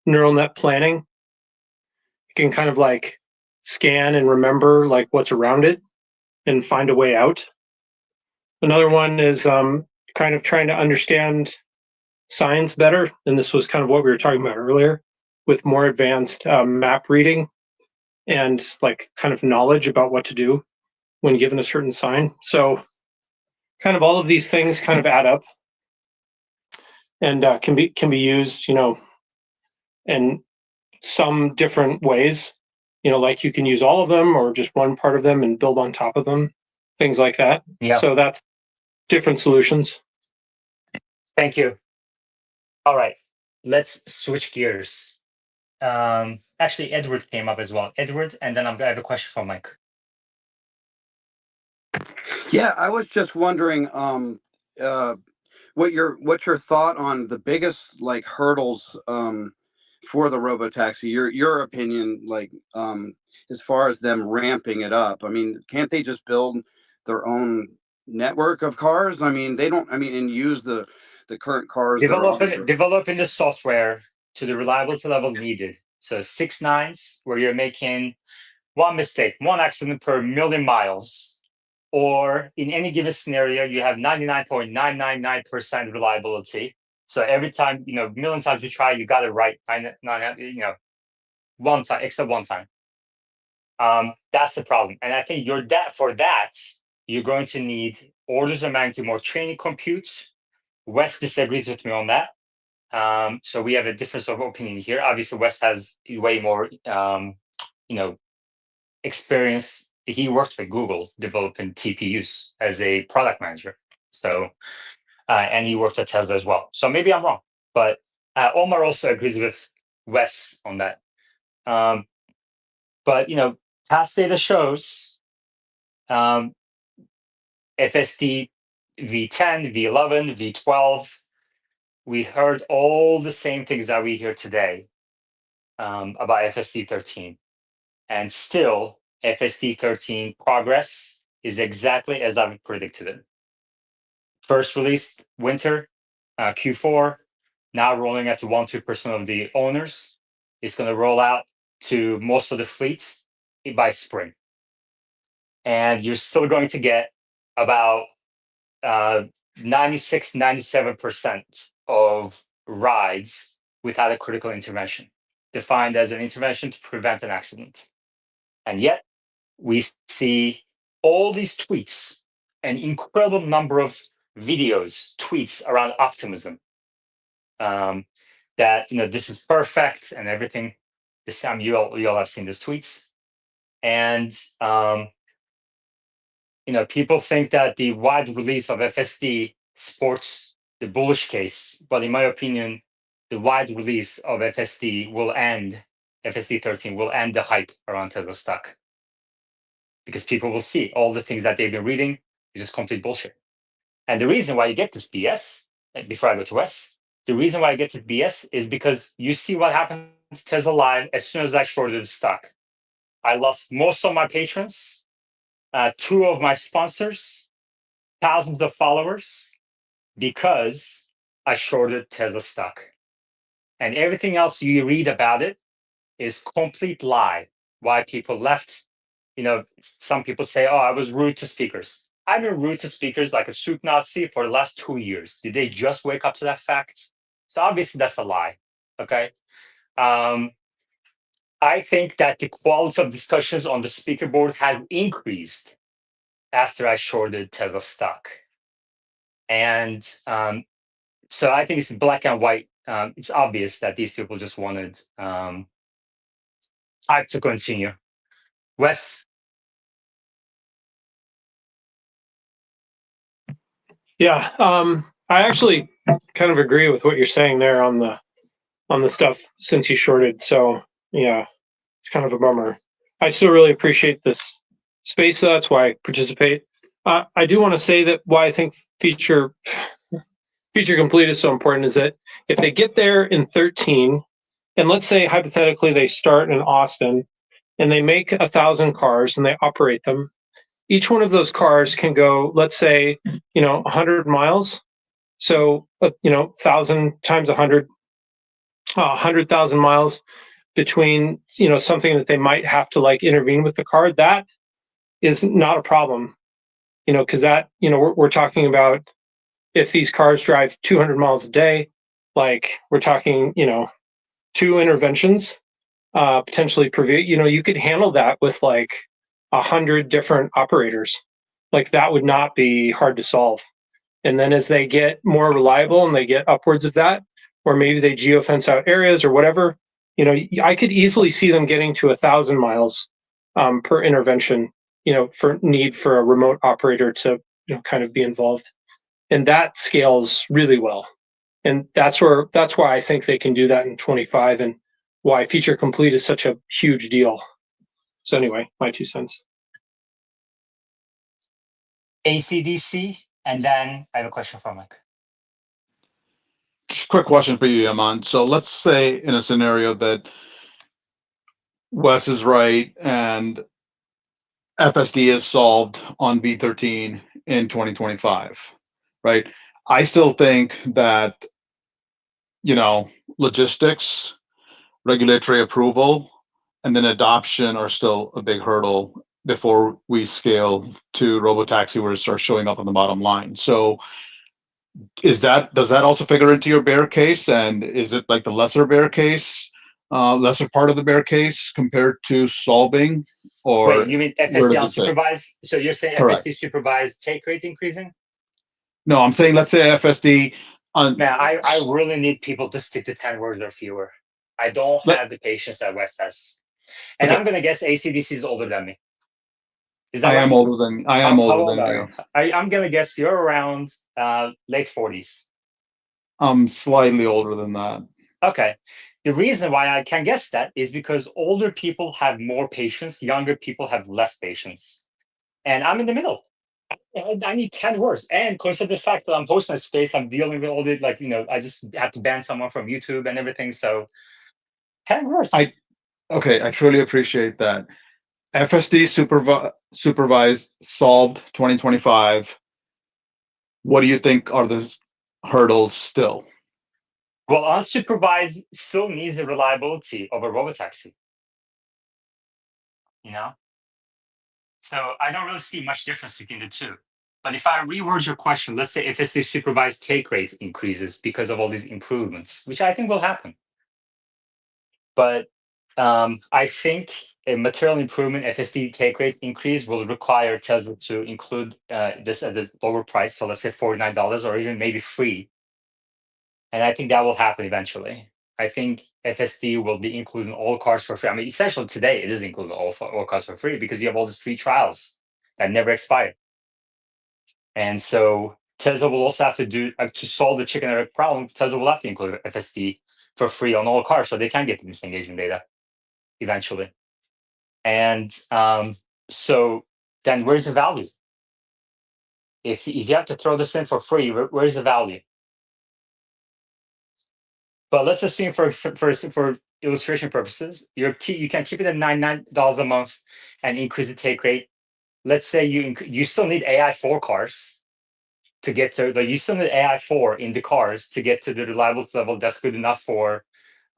[SPEAKER 3] neural net planning. You can kind of like scan and remember like what's around it and find a way out. Another one is kind of trying to understand signs better, and this was kind of what we were talking about earlier, with more advanced map reading and like kind of knowledge about what to do when given a certain sign. So kind of all of these things kind of add up and can be used, you know, in some different ways. You know, like you can use all of them or just one part of them and build on top of them, things like that.
[SPEAKER 1] Yeah.
[SPEAKER 3] So that's different solutions.
[SPEAKER 1] Thank you. All right, let's switch gears. Actually, Edward came up as well. Edward, and then I have a question for Mike.
[SPEAKER 9] Yeah, I was just wondering what's your thought on the biggest like hurdles for the Robotaxi, your opinion, like as far as them ramping it up? I mean, can't they just build their own network of cars? I mean, they don't. I mean, and use the current cars that are on the
[SPEAKER 1] Developing the software to the reliability level needed. So 6 nines, where you're making one mistake, one accident per million miles, or in any given scenario, you have 99.999% reliability. So every time, million times you try, you got it right. One time, except one time. That's the problem. And I think for that, you're going to need orders of magnitude more training compute. Wes disagrees with me on that. So we have a difference of opinion here. Obviously, Wes has way more, experience. He worked for Google developing TPUs as a product manager. So, and he worked at Tesla as well. So maybe I'm wrong, but Omar also agrees with Wes on that. But past data shows FSD V10, V11, V12. We heard all the same things that we hear today about FSD 13. And still, FSD 13 progress is exactly as I've predicted it. First release winter, Q4, now rolling out to 1-2% of the owners. It's going to roll out to most of the fleets by spring. And you're still going to get about 96, 97% of rides without a critical intervention, defined as an intervention to prevent an accident. And yet, we see all these tweets, an incredible number of videos, tweets around optimism. That this is perfect and everything. This time, you all have seen these tweets, and people think that the wide release of FSD supports the bullish case, but in my opinion, the wide release of FSD 13 will end the hype around Tesla stock. Because people will see all the things that they've been reading is just complete bullshit. And the reason why you get this BS, before I go to Wes, the reason why I get this BS is because you see what happened to Tesla Live as soon as I shorted the stock. I lost most of my patrons, 2 of my sponsors, thousands of followers, because I shorted Tesla stock. And everything else you read about it is complete lie. Why people left. Some people say, "Oh, I was rude to speakers." I've been rude to speakers like a soup Nazi for the last 2 years. Did they just wake up to that fact? So obviously that's a lie. Okay. I think that the quality of discussions on the speaker board has increased after I shorted Tesla stock. And so I think it's black and white. It's obvious that these people just wanted hype to continue. Wes?
[SPEAKER 3] Yeah, I actually kind of agree with what you're saying there on the stuff since you shorted. So yeah, it's kind of a bummer. I still really appreciate this space, so that's why I participate. I do want to say that why I think feature complete is so important is that if they get there in 13, and let's say hypothetically they start in Austin and they make 1,000 cars and they operate them, each one of those cars can go, let's say, 100 miles. So, 1,000 times 100, 100,000 miles between, something that they might have to intervene with the car. That is not a problem, because that, we're talking about if these cars drive 200 miles a day, we're talking, 2 interventions, potentially per vehicle. You could handle that with 100 different operators. That would not be hard to solve. And then as they get more reliable and they get upwards of that, or maybe they geofence out areas or whatever, I could easily see them getting to 1,000 miles per intervention, for need for a remote operator to kind of be involved. And that scales really well. And that's why I think they can do that in 25 and why feature complete is such a huge deal. So anyway, my 2 cents.
[SPEAKER 1] ACDC, and then I have a question for Mike.
[SPEAKER 2] Just a quick question for you, Yaman. So let's say in a scenario that Wes is right, and FSD is solved on V13 in 2025, right? I still think that, logistics, regulatory approval, and then adoption are still a big hurdle before we scale to Robotaxi where it starts showing up on the bottom line. So does that also figure into your bear case? And is it like the lesser bear case, lesser part of the bear case compared to solving,
[SPEAKER 1] Wait,
[SPEAKER 2] or
[SPEAKER 1] you mean
[SPEAKER 2] where
[SPEAKER 1] FSD
[SPEAKER 2] does it fit?
[SPEAKER 1] unsupervised? So you're saying
[SPEAKER 2] Correct.
[SPEAKER 1] FSD supervised take rate increasing?
[SPEAKER 2] No, I'm saying let's say FSD on
[SPEAKER 1] Man, I really need people to stick to 10 words or fewer. I don't
[SPEAKER 2] let,
[SPEAKER 1] have the patience that Wes has. And
[SPEAKER 2] okay.
[SPEAKER 1] I'm going to guess ACDC is older than me. Is that
[SPEAKER 2] I
[SPEAKER 1] right?
[SPEAKER 2] am older than
[SPEAKER 1] How old
[SPEAKER 2] than
[SPEAKER 1] are
[SPEAKER 2] you.
[SPEAKER 1] you? I'm going to guess you're around late 40s.
[SPEAKER 2] I'm slightly older than that.
[SPEAKER 1] Okay. The reason why I can guess that is because older people have more patience, younger people have less patience. And I'm in the middle. I need 10 words. And consider the fact that I'm hosting a space, I'm dealing with all the, I just had to ban someone from YouTube and everything. So 10 words.
[SPEAKER 2] I truly appreciate that. FSD supervised solved 2025. What do you think are the hurdles still?
[SPEAKER 1] Well, unsupervised still needs the reliability of a robotaxi, you know? So I don't really see much difference between the two. But if I reword your question, let's say if it's the supervised take rate increases because of all these improvements, which I think will happen. But I think a material improvement FSD take rate increase will require Tesla to include this at the lower price. So let's say $49 or even maybe free. And I think that will happen eventually. I think FSD will be included in all cars for free. I mean, essentially today it is included in all cars for free because you have all these free trials that never expire. And so Tesla will also have to do to solve the chicken and egg problem. Tesla will have to include FSD for free on all cars so they can get the disengagement data eventually. And so then where's the value? If you have to throw this in for free, where's the value? But let's assume for illustration purposes, you can keep it at $99 a month and increase the take rate. Let's say you still need AI4 cars to get to you still need AI4 in the cars to get to the reliability level that's good enough for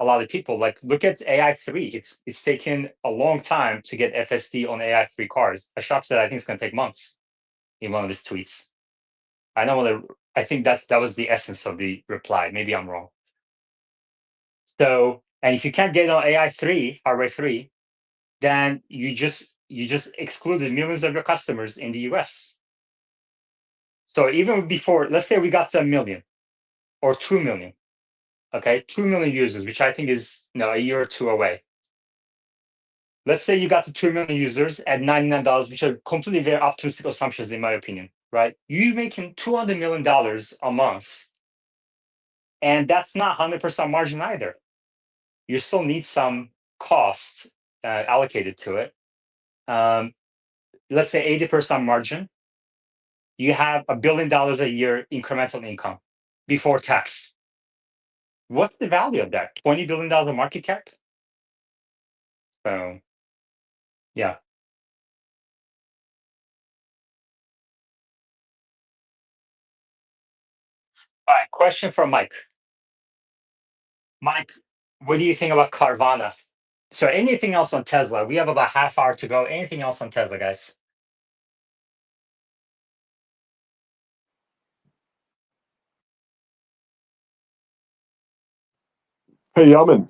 [SPEAKER 1] a lot of people. Like look at AI3. It's taken a long time to get FSD on AI3 cars. Ashok said I think it's gonna take months in one of his tweets. I think that was the essence of the reply. Maybe I'm wrong. So, and if you can't get on AI3, hardware 3, then you just excluded millions of your customers in the US. So even before, let's say we got to 1 million or 2 million, okay, 2 million users, which I think is a year or two away. Let's say you got to 2 million users at $99, which are completely very optimistic assumptions in my opinion, right? You making $200 million a month, and that's not 100% margin either. You still need some costs allocated to it. Let's say 80% margin, you have $1 billion a year incremental income before tax. What's the value of that? $20 billion market cap? So, yeah. All right, question from Mike. Mike, what do you think about Carvana? So anything else on Tesla? We have about half hour to go. Anything else on Tesla, guys?
[SPEAKER 10] Hey, Yaman,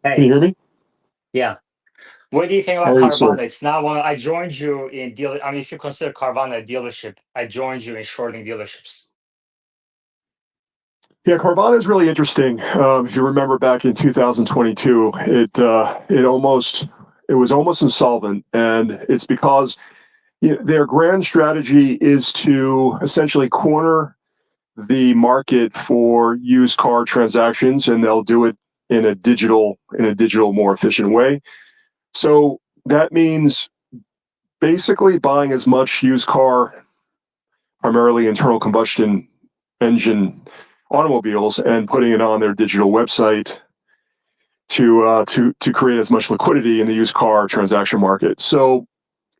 [SPEAKER 1] Hey.
[SPEAKER 10] can you hear me?
[SPEAKER 1] Yeah. What do you think about
[SPEAKER 10] Hey,
[SPEAKER 1] Carvana?
[SPEAKER 10] sir.
[SPEAKER 1] It's not one. I joined you in deal. I mean, if you consider Carvana a dealership, I joined you in shorting dealerships.
[SPEAKER 10] Yeah, Carvana is really interesting. If you remember back in 2022, it was almost insolvent, and it's because their grand strategy is to essentially corner the market for used car transactions, and they'll do it in a digital, more efficient way. So that means basically buying as much used car, primarily internal combustion engine automobiles, and putting it on their digital website to create as much liquidity in the used car transaction market. So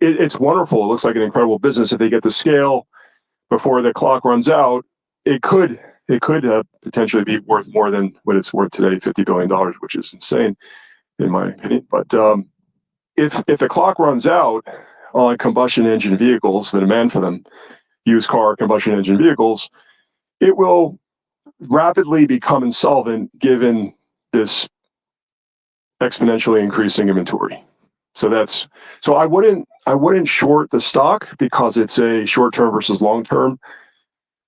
[SPEAKER 10] it's wonderful. It looks like an incredible business. If they get the scale before the clock runs out, it could potentially be worth more than what it's worth today, $50 billion, which is insane in my opinion. But if the clock runs out on combustion engine vehicles, the demand for them, used car combustion engine vehicles, it will rapidly become insolvent given this exponentially increasing inventory. So I wouldn't short the stock because it's a short-term versus long-term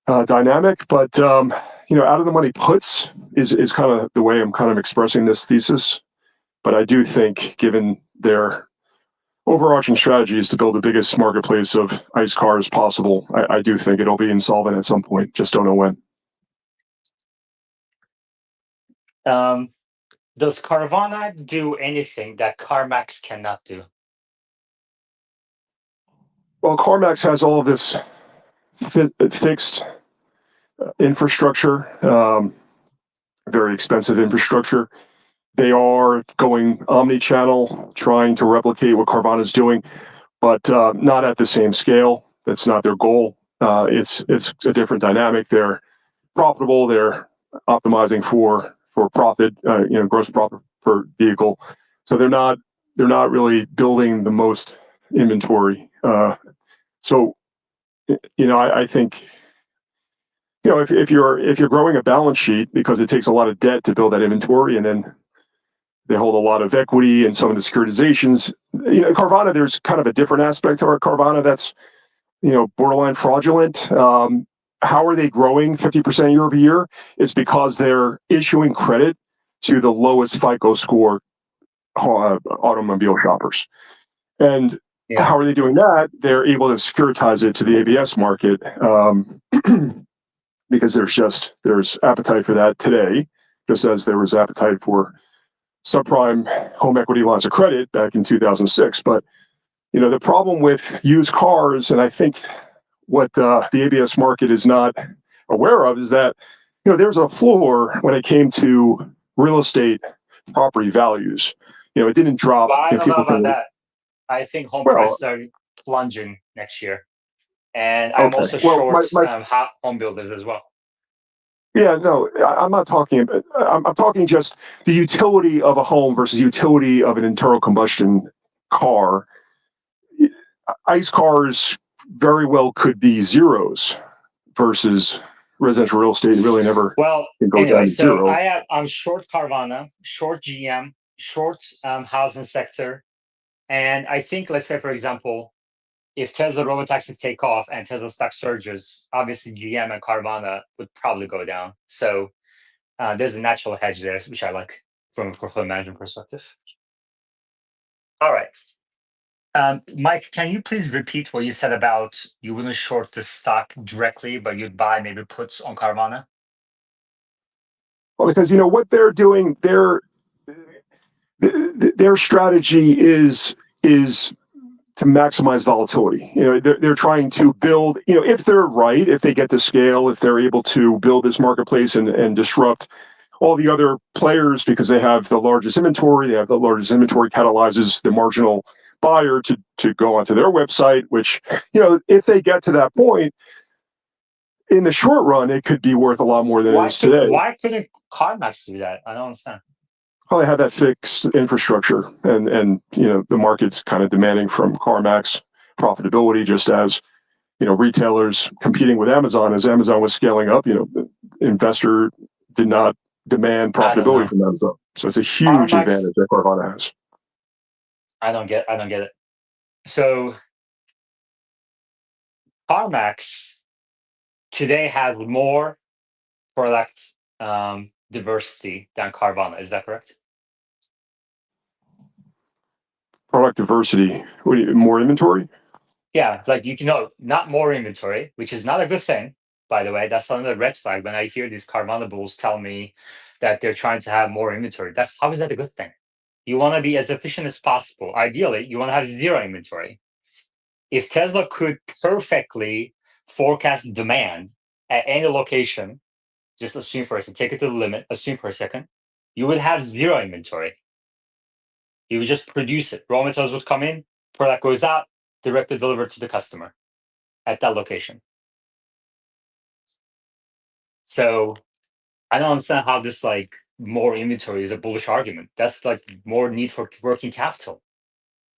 [SPEAKER 10] dynamic. But out of the money puts is kind of the way I'm kind of expressing this thesis. But I do think, given their overarching strategy is to build the biggest marketplace of ICE cars possible, I do think it'll be insolvent at some point. Just don't know when.
[SPEAKER 1] Does Carvana do anything that CarMax cannot do?
[SPEAKER 10] Well, CarMax has all of this fixed infrastructure, very expensive infrastructure. They are going omni-channel, trying to replicate what Carvana is doing, but not at the same scale. That's not their goal. It's a different dynamic. They're profitable. They're optimizing for profit, gross profit per vehicle. So they're not really building the most inventory. I think, if you're growing a balance sheet, because it takes a lot of debt to build that inventory, and then they hold a lot of equity in some of the securitizations. Carvana, there's kind of a different aspect to our Carvana that's, borderline fraudulent. How are they growing 50% year over year? It's because they're issuing credit to the lowest FICO score automobile shoppers. And how are they doing that? They're able to securitize it to the ABS market because there's appetite for that today, just as there was appetite for subprime home equity lines of credit back in 2006. But the problem with used cars, and I think what the ABS market is not aware of, is that there's a floor when it came to real estate property values. It didn't drop.
[SPEAKER 1] Well, I don't know about that. I think home prices are plunging next year, and I'm also short home builders as well.
[SPEAKER 10] Yeah, no, I'm not talking. I'm talking just the utility of a home versus utility of an internal combustion car. ICE cars very well could be zeros versus residential real estate. Really never can go down to zero.
[SPEAKER 1] I'm short Carvana, short GM, short housing sector, and I think, let's say, for example, if Tesla Robotaxis take off and Tesla stock surges, obviously GM and Carvana would probably go down. So there's a natural hedge there, which I like from a portfolio management perspective. All right. Mike, can you please repeat what you said about you wouldn't short the stock directly, but you'd buy maybe puts on Carvana?
[SPEAKER 10] Well, because what they're doing, their strategy is to maximize volatility. They're trying to build, if they're right, if they get to scale, if they're able to build this marketplace and disrupt all the other players because they have the largest inventory, catalyzes the marginal buyer to go onto their website, which, if they get to that point, in the short run, it could be worth a lot more than it is today.
[SPEAKER 1] Why couldn't CarMax do that? I don't understand.
[SPEAKER 10] Well, they have that fixed infrastructure, and the market's kind of demanding from CarMax profitability, just as retailers competing with Amazon. As Amazon was scaling up, the investor did not demand profitability from Amazon. So it's a huge advantage that Carvana has.
[SPEAKER 1] I don't get it. So CarMax today has more product diversity than Carvana. Is that correct?
[SPEAKER 10] Product diversity. What do you, more inventory?
[SPEAKER 1] Yeah, not more inventory, which is not a good thing, by the way. That's another red flag when I hear these Carvana bulls tell me that they're trying to have more inventory. How is that a good thing? You want to be as efficient as possible. Ideally, you want to have zero inventory. If Tesla could perfectly forecast demand at any location, just assume for a second, take it to the limit, assume for a second, you would have zero inventory. You would just produce it. Raw materials would come in, product goes out, directly delivered to the customer at that location. So I don't understand how this like more inventory is a bullish argument. That's like more need for working capital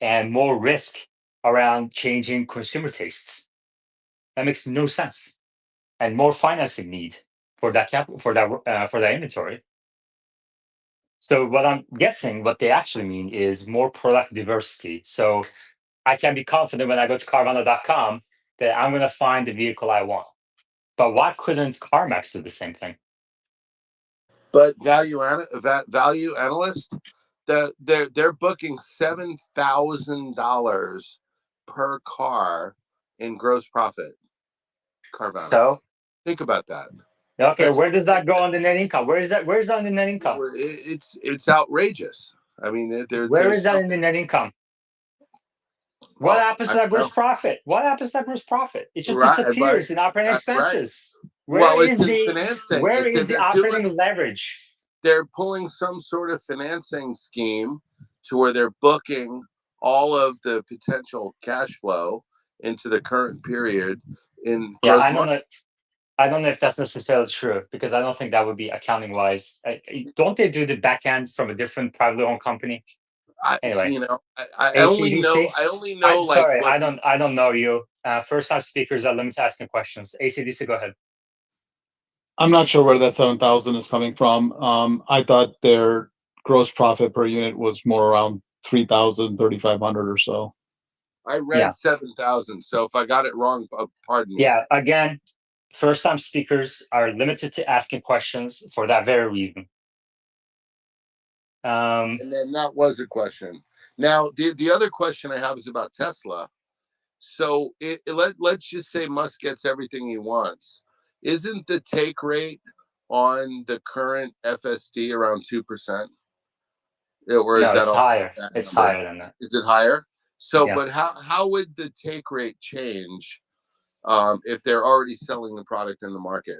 [SPEAKER 1] and more risk around changing consumer tastes. That makes no sense. And more financing need for that for that inventory. So what I'm guessing what they actually mean is more product diversity. So I can be confident when I go to Carvana.com that I'm going to find the vehicle I want. But why couldn't CarMax do the same thing?
[SPEAKER 11] But value analyst, they're booking $7,000 per car in gross profit. Carvana.
[SPEAKER 1] So
[SPEAKER 11] think about that.
[SPEAKER 1] okay,
[SPEAKER 11] That's,
[SPEAKER 1] where does that go on the net income? Where is that? Where's that on the net income?
[SPEAKER 11] It's outrageous. I mean,
[SPEAKER 1] where is that in the net income? What happens to that gross profit? What happens to that gross profit? It just disappears in operating expenses.
[SPEAKER 11] Well, it's in financing.
[SPEAKER 1] Where is the operating leverage?
[SPEAKER 11] They're pulling some sort of financing scheme to where they're booking all of the potential cash flow into the current period in gross margin.
[SPEAKER 1] I don't know if that's necessarily true because I don't think that would be accounting wise. Don't they do the back end from a different privately owned company? Anyway,
[SPEAKER 11] I only know.
[SPEAKER 1] Sorry, I don't know you. First time speakers are limited to asking questions. ACDC, go ahead.
[SPEAKER 2] I'm not sure where that 7,000 is coming from. I thought their gross profit per unit was more around 3,000, 3,500 or so.
[SPEAKER 11] I read 7,000. So if I got it wrong, pardon me.
[SPEAKER 1] Yeah, again, first time speakers are limited to asking questions for that very reason.
[SPEAKER 11] And then that was a question. Now, the other question I have is about Tesla. So let's just say Musk gets everything he wants. Isn't the take rate on the current FSD around 2%? Or is
[SPEAKER 1] no,
[SPEAKER 11] that
[SPEAKER 1] it's higher. It's higher than that.
[SPEAKER 11] Is it higher? So, but how would the take rate change if they're already selling the product in the market?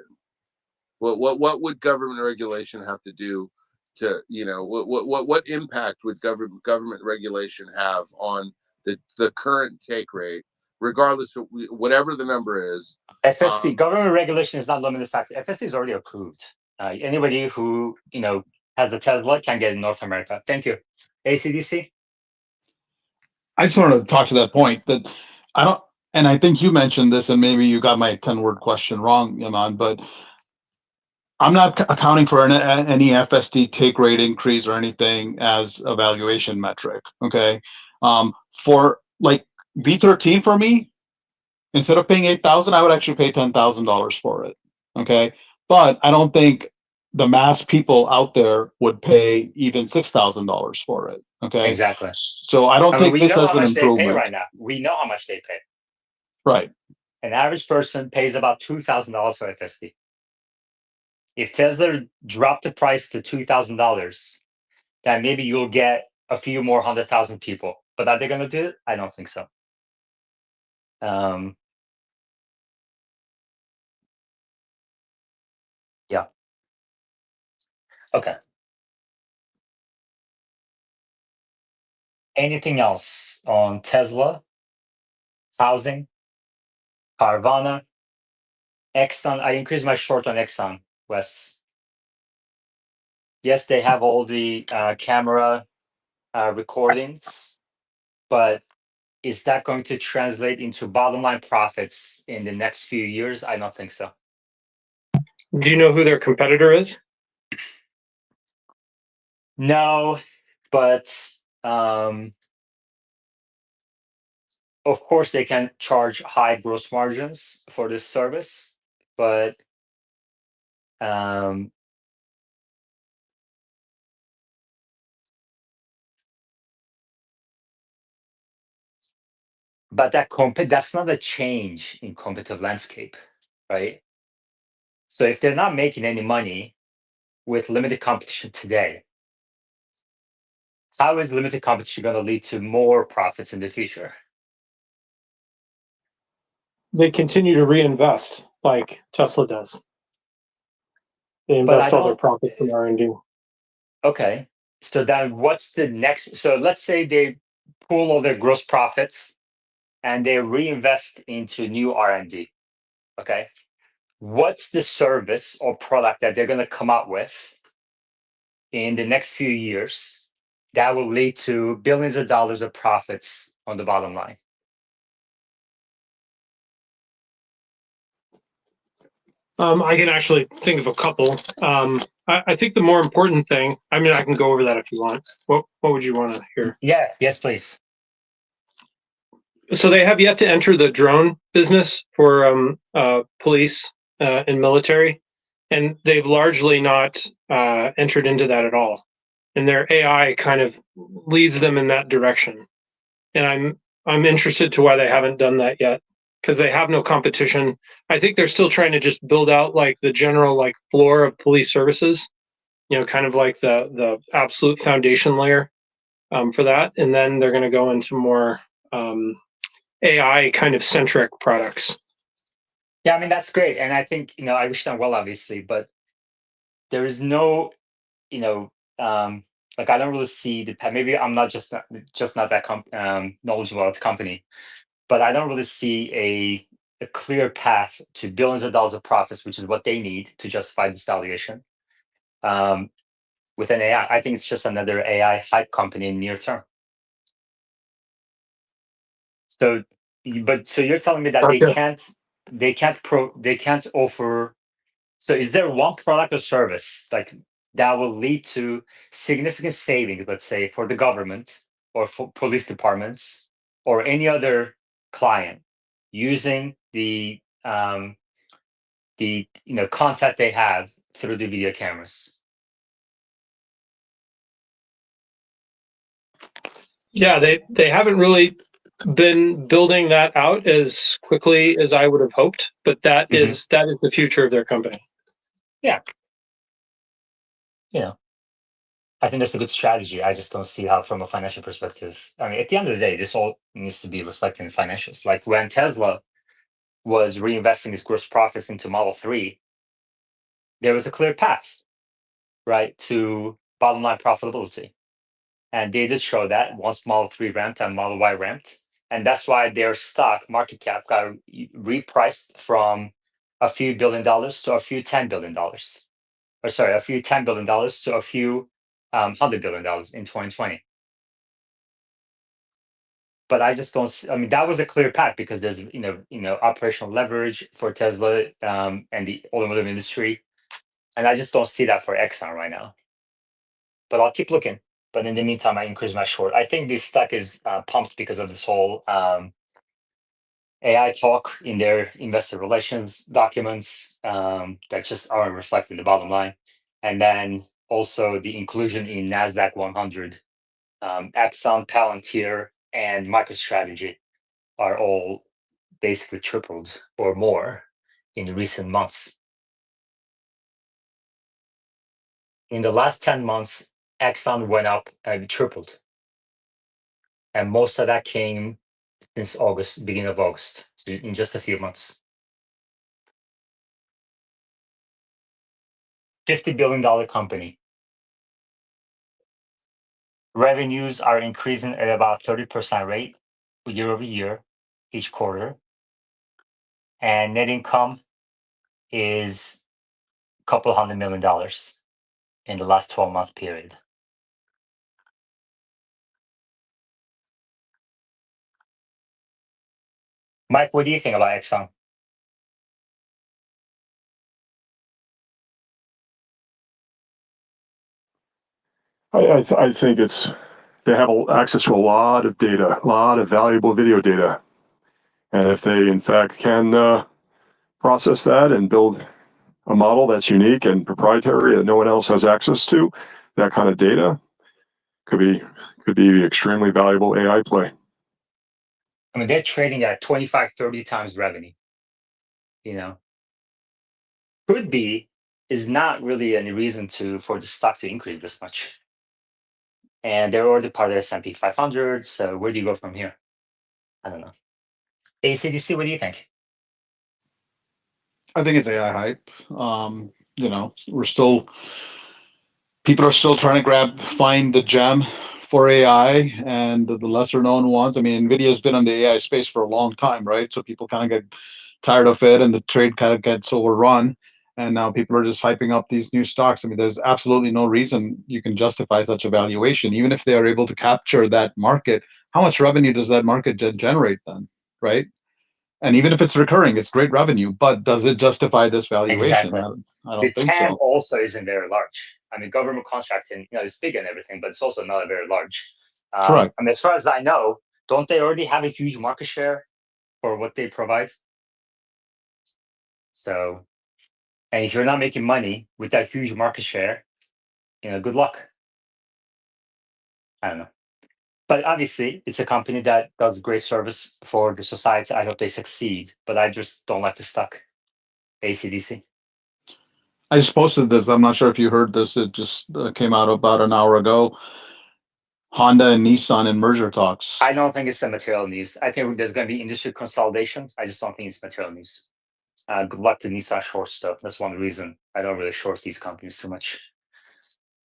[SPEAKER 11] What would government regulation have to do to, what impact would government regulation have on the current take rate, regardless of whatever the number is?
[SPEAKER 1] FSD government regulation is not limited factor. FSD is already approved. Anybody who has the Tesla can get in North America. Thank you. ACDC.
[SPEAKER 2] I just wanted to talk to that point that I don't, and I think you mentioned this, and maybe you got my 10-word question wrong, Yaman, but I'm not accounting for any FSD take rate increase or anything as a valuation metric. Okay. For like V13 for me, instead of paying 8,000, I would actually pay $10,000 for it. Okay. But I don't think the mass people out there would pay even $6,000 for it. Okay.
[SPEAKER 1] Exactly.
[SPEAKER 2] So I don't think this has an improvement.
[SPEAKER 1] They pay right now. We know how much they pay.
[SPEAKER 2] Right.
[SPEAKER 1] An average person pays about $2,000 for FSD. If Tesla dropped the price to $2,000, then maybe you'll get a few more 100,000 people. But are they going to do it? I don't think so. Yeah. Okay. Anything else on Tesla, housing, Carvana, Exxon? I increased my short on Exxon, Wes. Yes, they have all the camera recordings, but is that going to translate into bottom line profits in the next few years? I don't think so.
[SPEAKER 3] Do you know who their competitor is?
[SPEAKER 1] No, but of course they can charge high gross margins for this service, but that's not a change in competitive landscape, right? So if they're not making any money with limited competition today, how is limited competition going to lead to more profits in the future?
[SPEAKER 3] They continue to reinvest like Tesla does. They invest all their profits in R&D.
[SPEAKER 1] Okay. So then what's the next? So let's say they pool all their gross profits and they reinvest into new R&D. Okay. What's the service or product that they're going to come out with in the next few years that will lead to billions of dollars of profits on the bottom line?
[SPEAKER 3] I can actually think of a couple. I think the more important thing, I mean, I can go over that if you want. What would you want to hear?
[SPEAKER 1] Yeah, yes, please.
[SPEAKER 3] So they have yet to enter the drone business for police and military, and they've largely not entered into that at all. And their AI kind of leads them in that direction. And I'm interested to why they haven't done that yet, because they have no competition. I think they're still trying to just build out like the general like floor of police services, you know, kind of like the absolute foundation layer for that, and then they're going to go into more AI kind of centric products.
[SPEAKER 1] Yeah, I mean that's great, and I think I wish them well, obviously, but there is no, like I don't really see the maybe I'm not that knowledgeable about the company, but I don't really see a clear path to billions of dollars of profits, which is what they need to justify this valuation. With an AI, I think it's just another AI hype company in near term. So, so you're telling me that they can't offer. So is there one product or service like that will lead to significant savings, let's say for the government or for police departments or any other client using the contact they have through the video cameras?
[SPEAKER 3] Yeah, they haven't really been building that out as quickly as I would have hoped, but that is the future of their company.
[SPEAKER 1] Yeah. I think that's a good strategy. I just don't see how, from a financial perspective. I mean, at the end of the day, this all needs to be reflected in financials. Like when Tesla was reinvesting its gross profits into Model 3, there was a clear path, right, to bottom line profitability. And they did show that once Model 3 ramped and Model Y ramped. And that's why their stock market cap got repriced from a few $1 billion to a few $10 billion. Or sorry, a few $10 billion to a few $100 billion in 2020. But I just don't. I mean, that was a clear path because there's operational leverage for Tesla and the automotive industry, and I just don't see that for Exxon right now. But I'll keep looking. But in the meantime, I increase my short. I think this stock is pumped because of this whole AI talk in their investor relations documents that just aren't reflecting the bottom line, and then also the inclusion in Nasdaq 100, Exxon, Palantir, and MicroStrategy are all basically tripled or more in recent months. In the last 10 months, Exxon went up and tripled. And most of that came since August, beginning of August, so in just a few months. $50 billion company. Revenues are increasing at about 30% rate year over year, each quarter. And net income is a couple $100 million in the last 12-month period. Mike, what do you think about Exxon?
[SPEAKER 10] I think they have access to a lot of data, a lot of valuable video data. And if they, in fact, can process that and build a model that's unique and proprietary that no one else has access to, that kind of data could be extremely valuable AI play.
[SPEAKER 1] I mean, they're trading at 25, 30 times revenue. Could be is not really any reason for the stock to increase this much. And they're already part of the S&P 500. So where do you go from here? I don't know. ACDC, what do you think?
[SPEAKER 2] I think it's AI hype. We're still people are still trying to find the gem for AI and the lesser known ones. I mean, Nvidia's been in the AI space for a long time, right? So people kind of get tired of it and the trade kind of gets overrun. And now people are just hyping up these new stocks. I mean, there's absolutely no reason you can justify such a valuation, even if they are able to capture that market. How much revenue does that market generate then, right? And even if it's recurring, it's great revenue, but does it justify this valuation?
[SPEAKER 1] Exactly.
[SPEAKER 2] I don't
[SPEAKER 1] The
[SPEAKER 2] think
[SPEAKER 1] TAM
[SPEAKER 2] so.
[SPEAKER 1] also isn't very large. I mean, government contracting, it's big and everything, but it's also not very large.
[SPEAKER 2] Correct.
[SPEAKER 1] I mean, as far as I know, don't they already have a huge market share for what they provide? So, and if you're not making money with that huge market share, good luck. I don't know. But obviously, it's a company that does great service for the society. I hope they succeed, but I just don't like the stock. ACDC.
[SPEAKER 2] I just posted this. I'm not sure if you heard this. It just came out about an hour ago. Honda and Nissan in merger talks.
[SPEAKER 1] I don't think it's a material news. I think there's going to be industry consolidation. I just don't think it's material news. Good luck to Nissan short stuff. That's one reason I don't really short these companies too much.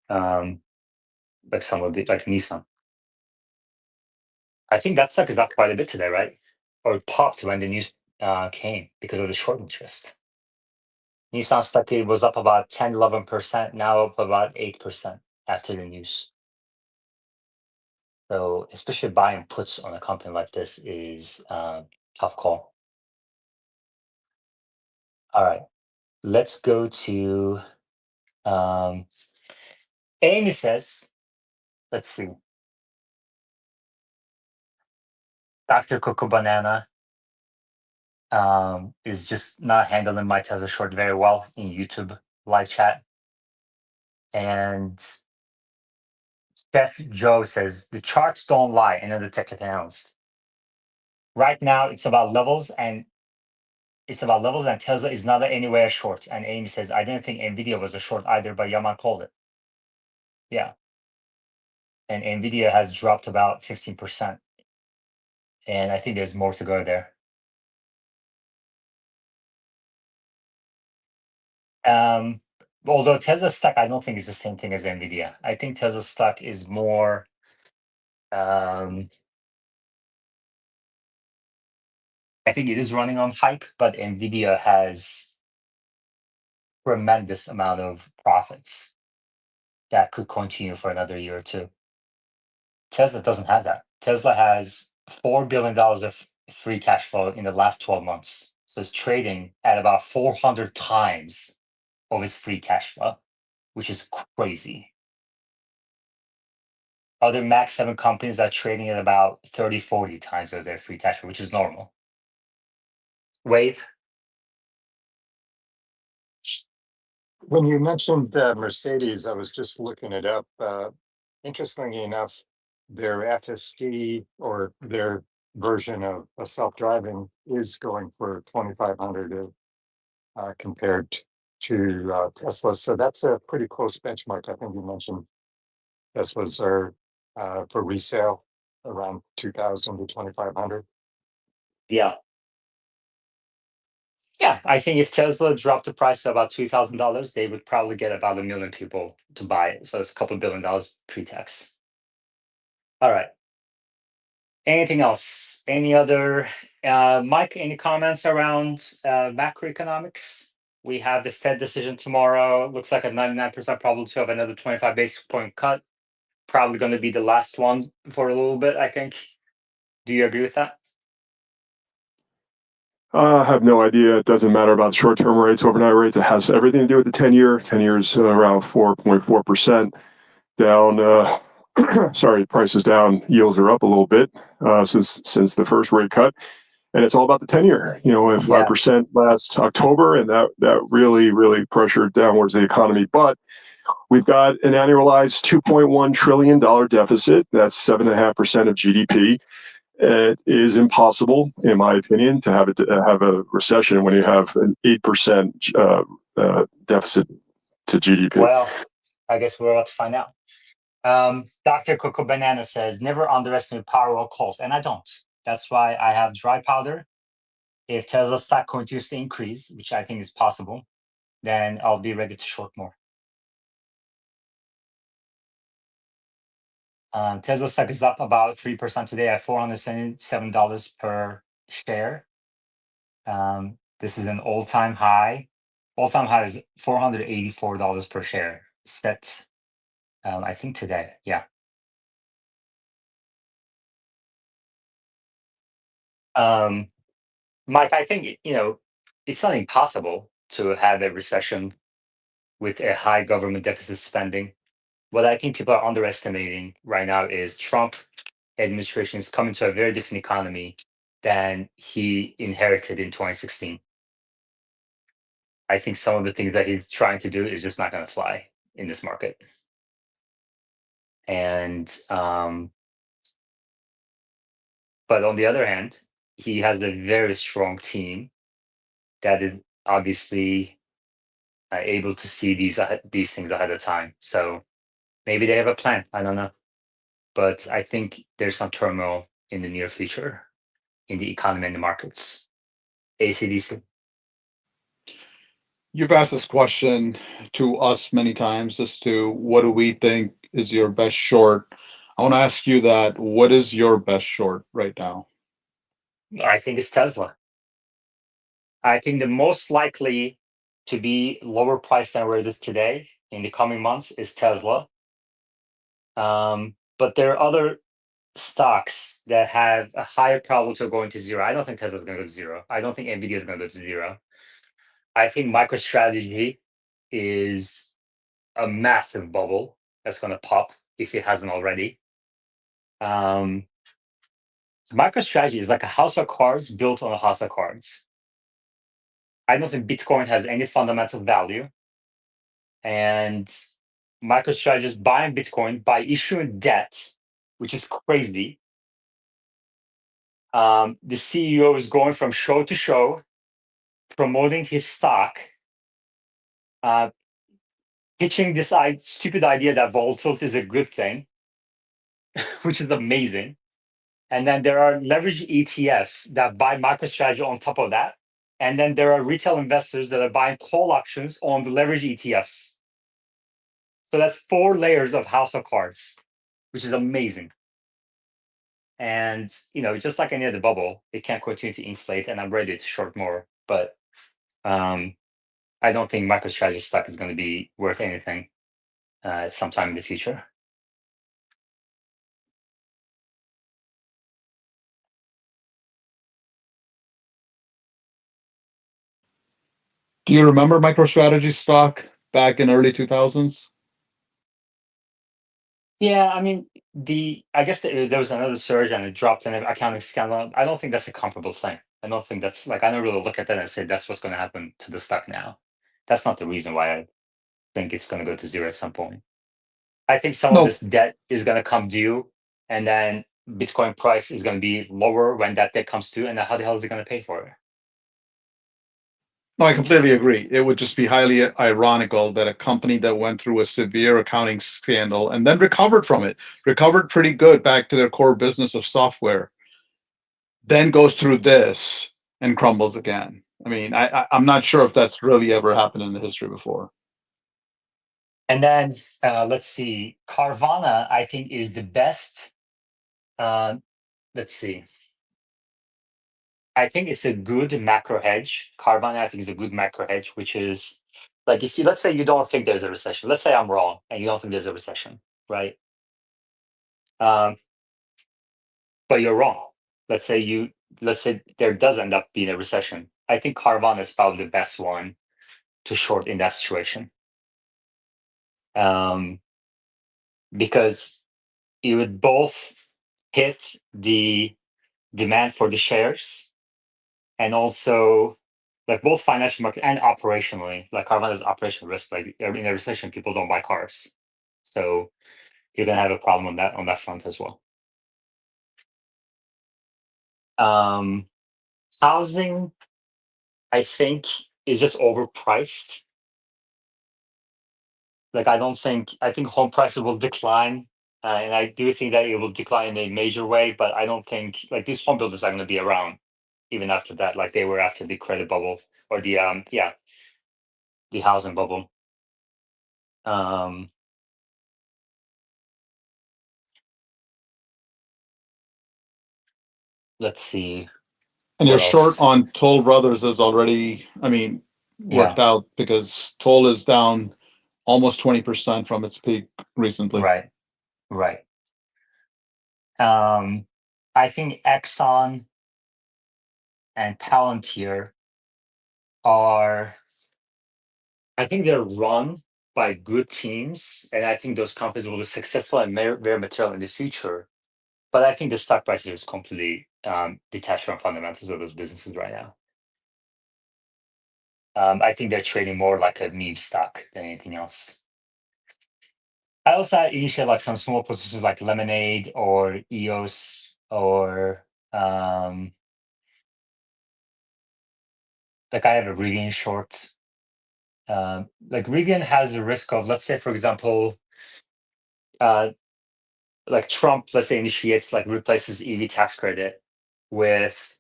[SPEAKER 1] Like some of the like Nissan. I think that stock is up quite a bit today, right? Or it popped when the news came because of the short interest. Nissan stock was up about 10, 11%, now up about 8% after the news. So especially buying puts on a company like this is tough call. All right, let's go to Amy says, let's see. Dr. Coco Banana is just not handling my Tesla short very well in YouTube live chat. And Chef Joe says, the charts don't lie, another technical analyst. Right now, it's about levels and Tesla is not anywhere short. And Amy says, I didn't think NVIDIA was a short either, but Yaman called it. Yeah. And NVIDIA has dropped about 15%. And I think there's more to go there. Although Tesla stock, I don't think is the same thing as NVIDIA. I think Tesla stock is more, I think it is running on hype, but NVIDIA has tremendous amount of profits that could continue for another year or two. Tesla doesn't have that. Tesla has $4 billion of free cash flow in the last 12 months. So it's trading at about 400 times of its free cash flow, which is crazy. Other Max 7 companies are trading at about 30, 40 times of their free cash flow, which is normal. Wave.
[SPEAKER 6] When you mentioned Mercedes, I was just looking it up. Interestingly enough, their FSD or their version of a self-driving is going for 2,500 compared to Tesla. So that's a pretty close benchmark. I think you mentioned Teslas are for resale around 2,000 to 2,500.
[SPEAKER 1] Yeah. Yeah, I think if Tesla dropped the price to about $2,000, they would probably get about 1 million people to buy it. So it's a couple $1 billion pre-tax. All right. Anything else? Any other, Mike, any comments around macroeconomics? We have the Fed decision tomorrow. Looks like a 99% probability of another 25 basis point cut. Probably going to be the last one for a little bit, I think. Do you agree with that?
[SPEAKER 10] I have no idea. It doesn't matter about short-term rates, overnight rates. It has everything to do with the 10-year. 10 years around 4.4% down. Sorry, prices down, yields are up a little bit since the first rate cut, and it's all about the 10-year. At 5% last October, and that really pressured downwards the economy. But we've got an annualized $2.1 trillion deficit. That's 7.5% of GDP. It is impossible, in my opinion, to have a recession when you have an 8% deficit to GDP.
[SPEAKER 1] Well, I guess we're about to find out. Dr. Coco Banana says, never underestimate power or cost. And I don't. That's why I have dry powder. If Tesla stock continues to increase, which I think is possible, then I'll be ready to short more. Tesla stock is up about 3% today at $477 per share. This is an all-time high. All-time high is $484 per share set. I think today, yeah. Mike, I think it's not impossible to have a recession with a high government deficit spending. What I think people are underestimating right now is Trump administration is coming to a very different economy than he inherited in 2016. I think some of the things that he's trying to do is just not going to fly in this market. And but on the other hand, he has a very strong team that is obviously able to see these things ahead of time. So maybe they have a plan. I don't know, but I think there's some turmoil in the near future in the economy and the markets. ACDC.
[SPEAKER 2] You've asked this question to us many times as to what do we think is your best short. I want to ask you that. What is your best short right now?
[SPEAKER 1] I think it's Tesla. I think the most likely to be lower price than where it is today in the coming months is Tesla. But there are other stocks that have a higher probability of going to zero. I don't think Tesla's going to go to zero. I don't think Nvidia is going to go to zero. I think MicroStrategy is a massive bubble that's going to pop if it hasn't already. MicroStrategy is like a house of cards built on a house of cards. I don't think Bitcoin has any fundamental value. And MicroStrategy is buying Bitcoin by issuing debt, which is crazy. The CEO is going from show to show, promoting his stock, pitching this stupid idea that volatility is a good thing, which is amazing. And then there are leverage ETFs that buy MicroStrategy on top of that. And then there are retail investors that are buying call options on the leverage ETFs. So that's 4 layers of house of cards, which is amazing. And just like any other bubble, it can continue to inflate, and I'm ready to short more. But I don't think MicroStrategy stock is going to be worth anything sometime in the future.
[SPEAKER 2] Do you remember MicroStrategy stock back in early 2000s?
[SPEAKER 1] Yeah, I mean, I guess there was another surge and it dropped in an accounting scandal. I don't think that's a comparable thing. I don't think that's I don't really look at that and say that's what's going to happen to the stock now. That's not the reason why I think it's going to go to zero at some point. I think some of this debt is going to come due, and then Bitcoin price is going to be lower when that debt comes due, and then how the hell is it going to pay for it?
[SPEAKER 2] No, I completely agree. It would just be highly ironical that a company that went through a severe accounting scandal and then recovered from it, recovered pretty good back to their core business of software, then goes through this and crumbles again. I mean, I'm not sure if that's really ever happened in the history before.
[SPEAKER 1] And then let's see, Carvana, I think, is the best. Let's see. I think it's a good macro hedge. Carvana, I think, is a good macro hedge, which is like let's say you don't think there's a recession. Let's say I'm wrong and you don't think there's a recession, right? But you're wrong. Let's say there does end up being a recession. I think Carvana is probably the best one to short in that situation. Because it would both hit the demand for the shares and also like both financial market and operationally, like Carvana is operational risk. Like in a recession, people don't buy cars, so you're gonna have a problem on that front as well. Housing, I think, is just overpriced. Like I think home prices will decline, and I do think that it will decline in a major way. But I don't think like these home builders are going to be around even after that, like they were after the credit bubble or the housing bubble. let's see.
[SPEAKER 2] And your
[SPEAKER 1] What
[SPEAKER 2] short
[SPEAKER 1] else?
[SPEAKER 2] on Toll Brothers is already, I mean, worked out because Toll is down almost 20% from its peak recently.
[SPEAKER 1] Right. I think Exxon and Palantir are, I think they're run by good teams, and I think those companies will be successful and very material in the future. But I think the stock price is completely detached from fundamentals of those businesses right now. I think they're trading more like a meme stock than anything else. I also had initially like some small positions like Lemonade or EOS or like I have a Rivian short. Like Rivian has the risk of, let's say, for example, like Trump, let's say, initiates like replaces EV tax credit with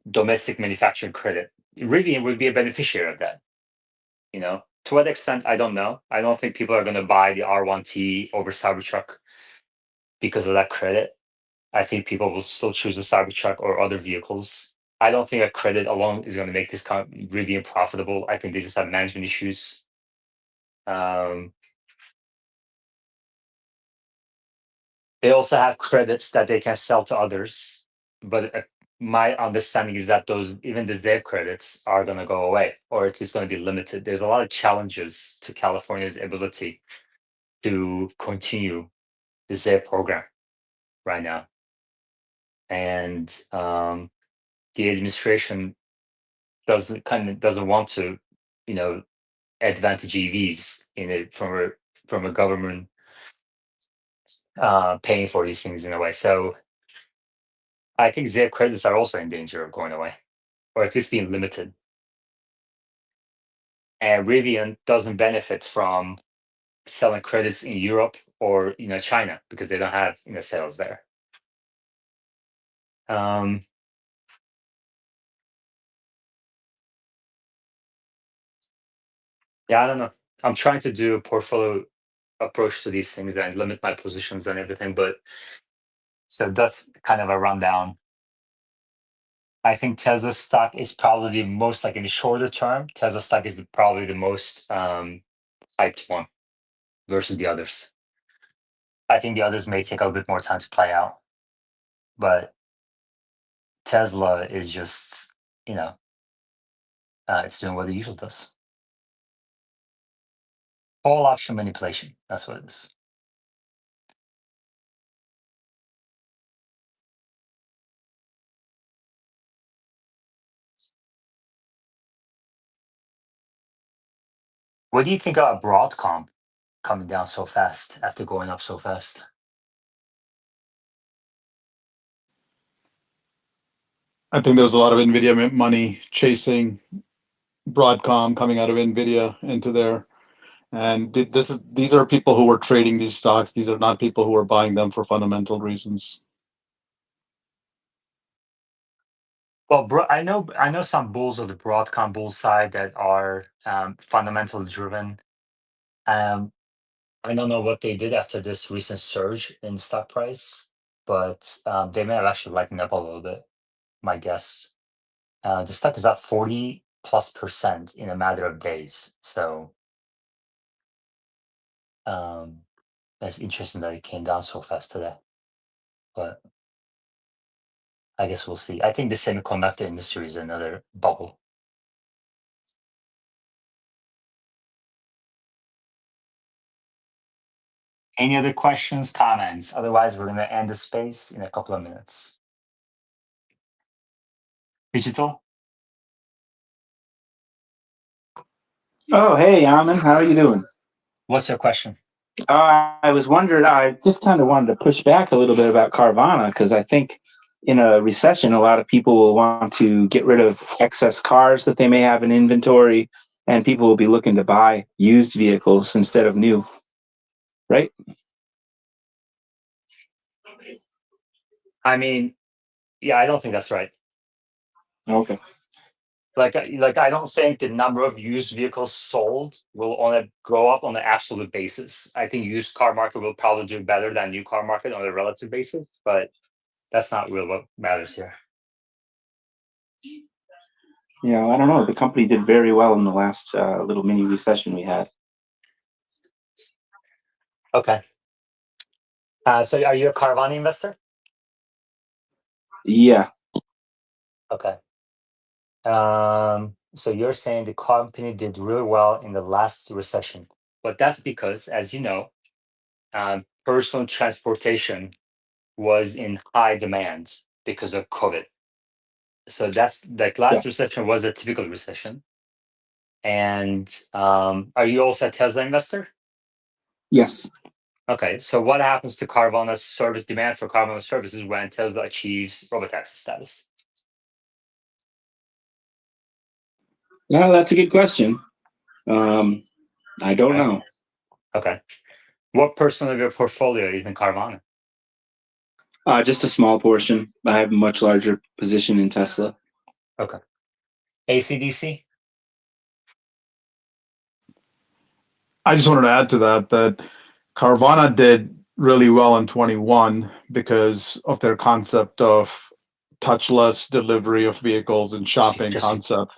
[SPEAKER 1] domestic manufacturing credit. Rivian would be a beneficiary of that. To what extent, I don't know. I don't think people are going to buy the R1T over Cybertruck because of that credit. I think people will still choose the Cybertruck or other vehicles. I don't think a credit alone is going to make this Rivian profitable. I think they just have management issues. They also have credits that they can sell to others, but my understanding is that even the ZEV credits are going to go away, or at least going to be limited. There's a lot of challenges to California's ability to continue the ZEV program right now, and the administration doesn't want to, advantage EVs from a government paying for these things in a way. So I think ZEV credits are also in danger of going away, or at least being limited. And Rivian doesn't benefit from selling credits in Europe or China because they don't have sales there. Yeah, I don't know. I'm trying to do a portfolio approach to these things and limit my positions and everything, but so that's kind of a rundown. I think Tesla stock is probably the most, like in the shorter term, Tesla stock is probably the most hyped one versus the others. I think the others may take a bit more time to play out, but Tesla is just, it's doing what it usually does. All option manipulation. That's what it is. What do you think about Broadcom coming down so fast after going up so fast?
[SPEAKER 2] I think there's a lot of NVIDIA money chasing Broadcom coming out of NVIDIA into there. And these are people who were trading these stocks. These are not people who are buying them for fundamental reasons.
[SPEAKER 1] Well, I know some bulls of the Broadcom bull side that are fundamentally driven. I don't know what they did after this recent surge in stock price, but they may have actually lightened up a little bit. My guess, the stock is up 40+% in a matter of days. So that's interesting that it came down so fast today. But I guess we'll see. I think the semiconductor industry is another bubble. Any other questions, comments? Otherwise, we're going to end the space in a couple of minutes. Digital?
[SPEAKER 12] Oh, hey, Yaman, how are you doing?
[SPEAKER 1] What's your question?
[SPEAKER 12] I was wondering, I just kind of wanted to push back a little bit about Carvana because I think in a recession, a lot of people will want to get rid of excess cars that they may have in inventory, and people will be looking to buy used vehicles instead of new, right?
[SPEAKER 1] I mean, yeah, I don't think that's right.
[SPEAKER 12] Okay.
[SPEAKER 1] Like I don't think the number of used vehicles sold will only go up on an absolute basis. I think used car market will probably do better than new car market on a relative basis, but That's not real what matters here.
[SPEAKER 12] Yeah, I don't know. The company did very well in the last little mini recession we had.
[SPEAKER 1] Okay. So are you a Carvana investor?
[SPEAKER 12] Yeah.
[SPEAKER 1] Okay. So you're saying the company did really well in the last recession, but that's because, as you know, personal transportation was in high demand because of COVID. So that's like last recession was a typical recession. And are you also a Tesla investor?
[SPEAKER 12] Yes.
[SPEAKER 1] Okay, so what happens to Carvana's service demand for Carvana services when Tesla achieves Robotaxi status?
[SPEAKER 12] Well, that's a good question. I don't know.
[SPEAKER 1] Okay. What percent of your portfolio is in Carvana?
[SPEAKER 12] Just a small portion. I have a much larger position in Tesla.
[SPEAKER 1] Okay. ACDC?
[SPEAKER 2] I just wanted to add to that Carvana did really well in 21 because of their concept of touchless delivery of vehicles and shopping concept.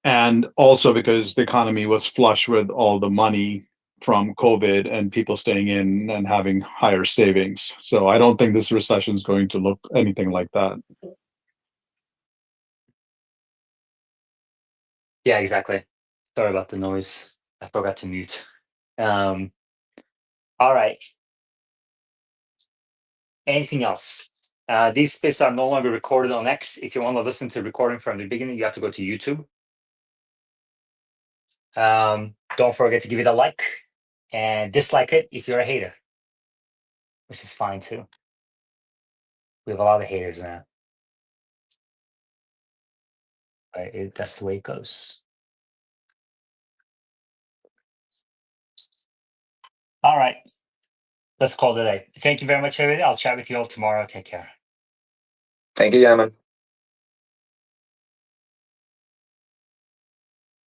[SPEAKER 2] And also because the economy was flush with all the money from COVID and people staying in and having higher savings. So I don't think this recession is going to look anything like that.
[SPEAKER 1] Yeah, exactly. Sorry about the noise. I forgot to mute. All right. Anything else? These spaces are no longer recorded on X. If you want to listen to the recording from the beginning, you have to go to YouTube. Don't forget to give it a like and dislike it if you're a hater, which is fine too. We have a lot of haters now. Right? That's the way it goes. All right. Let's call it a day. Thank you very much, everybody. I'll chat with you all tomorrow. Take care.
[SPEAKER 5] Thank you, Yaman.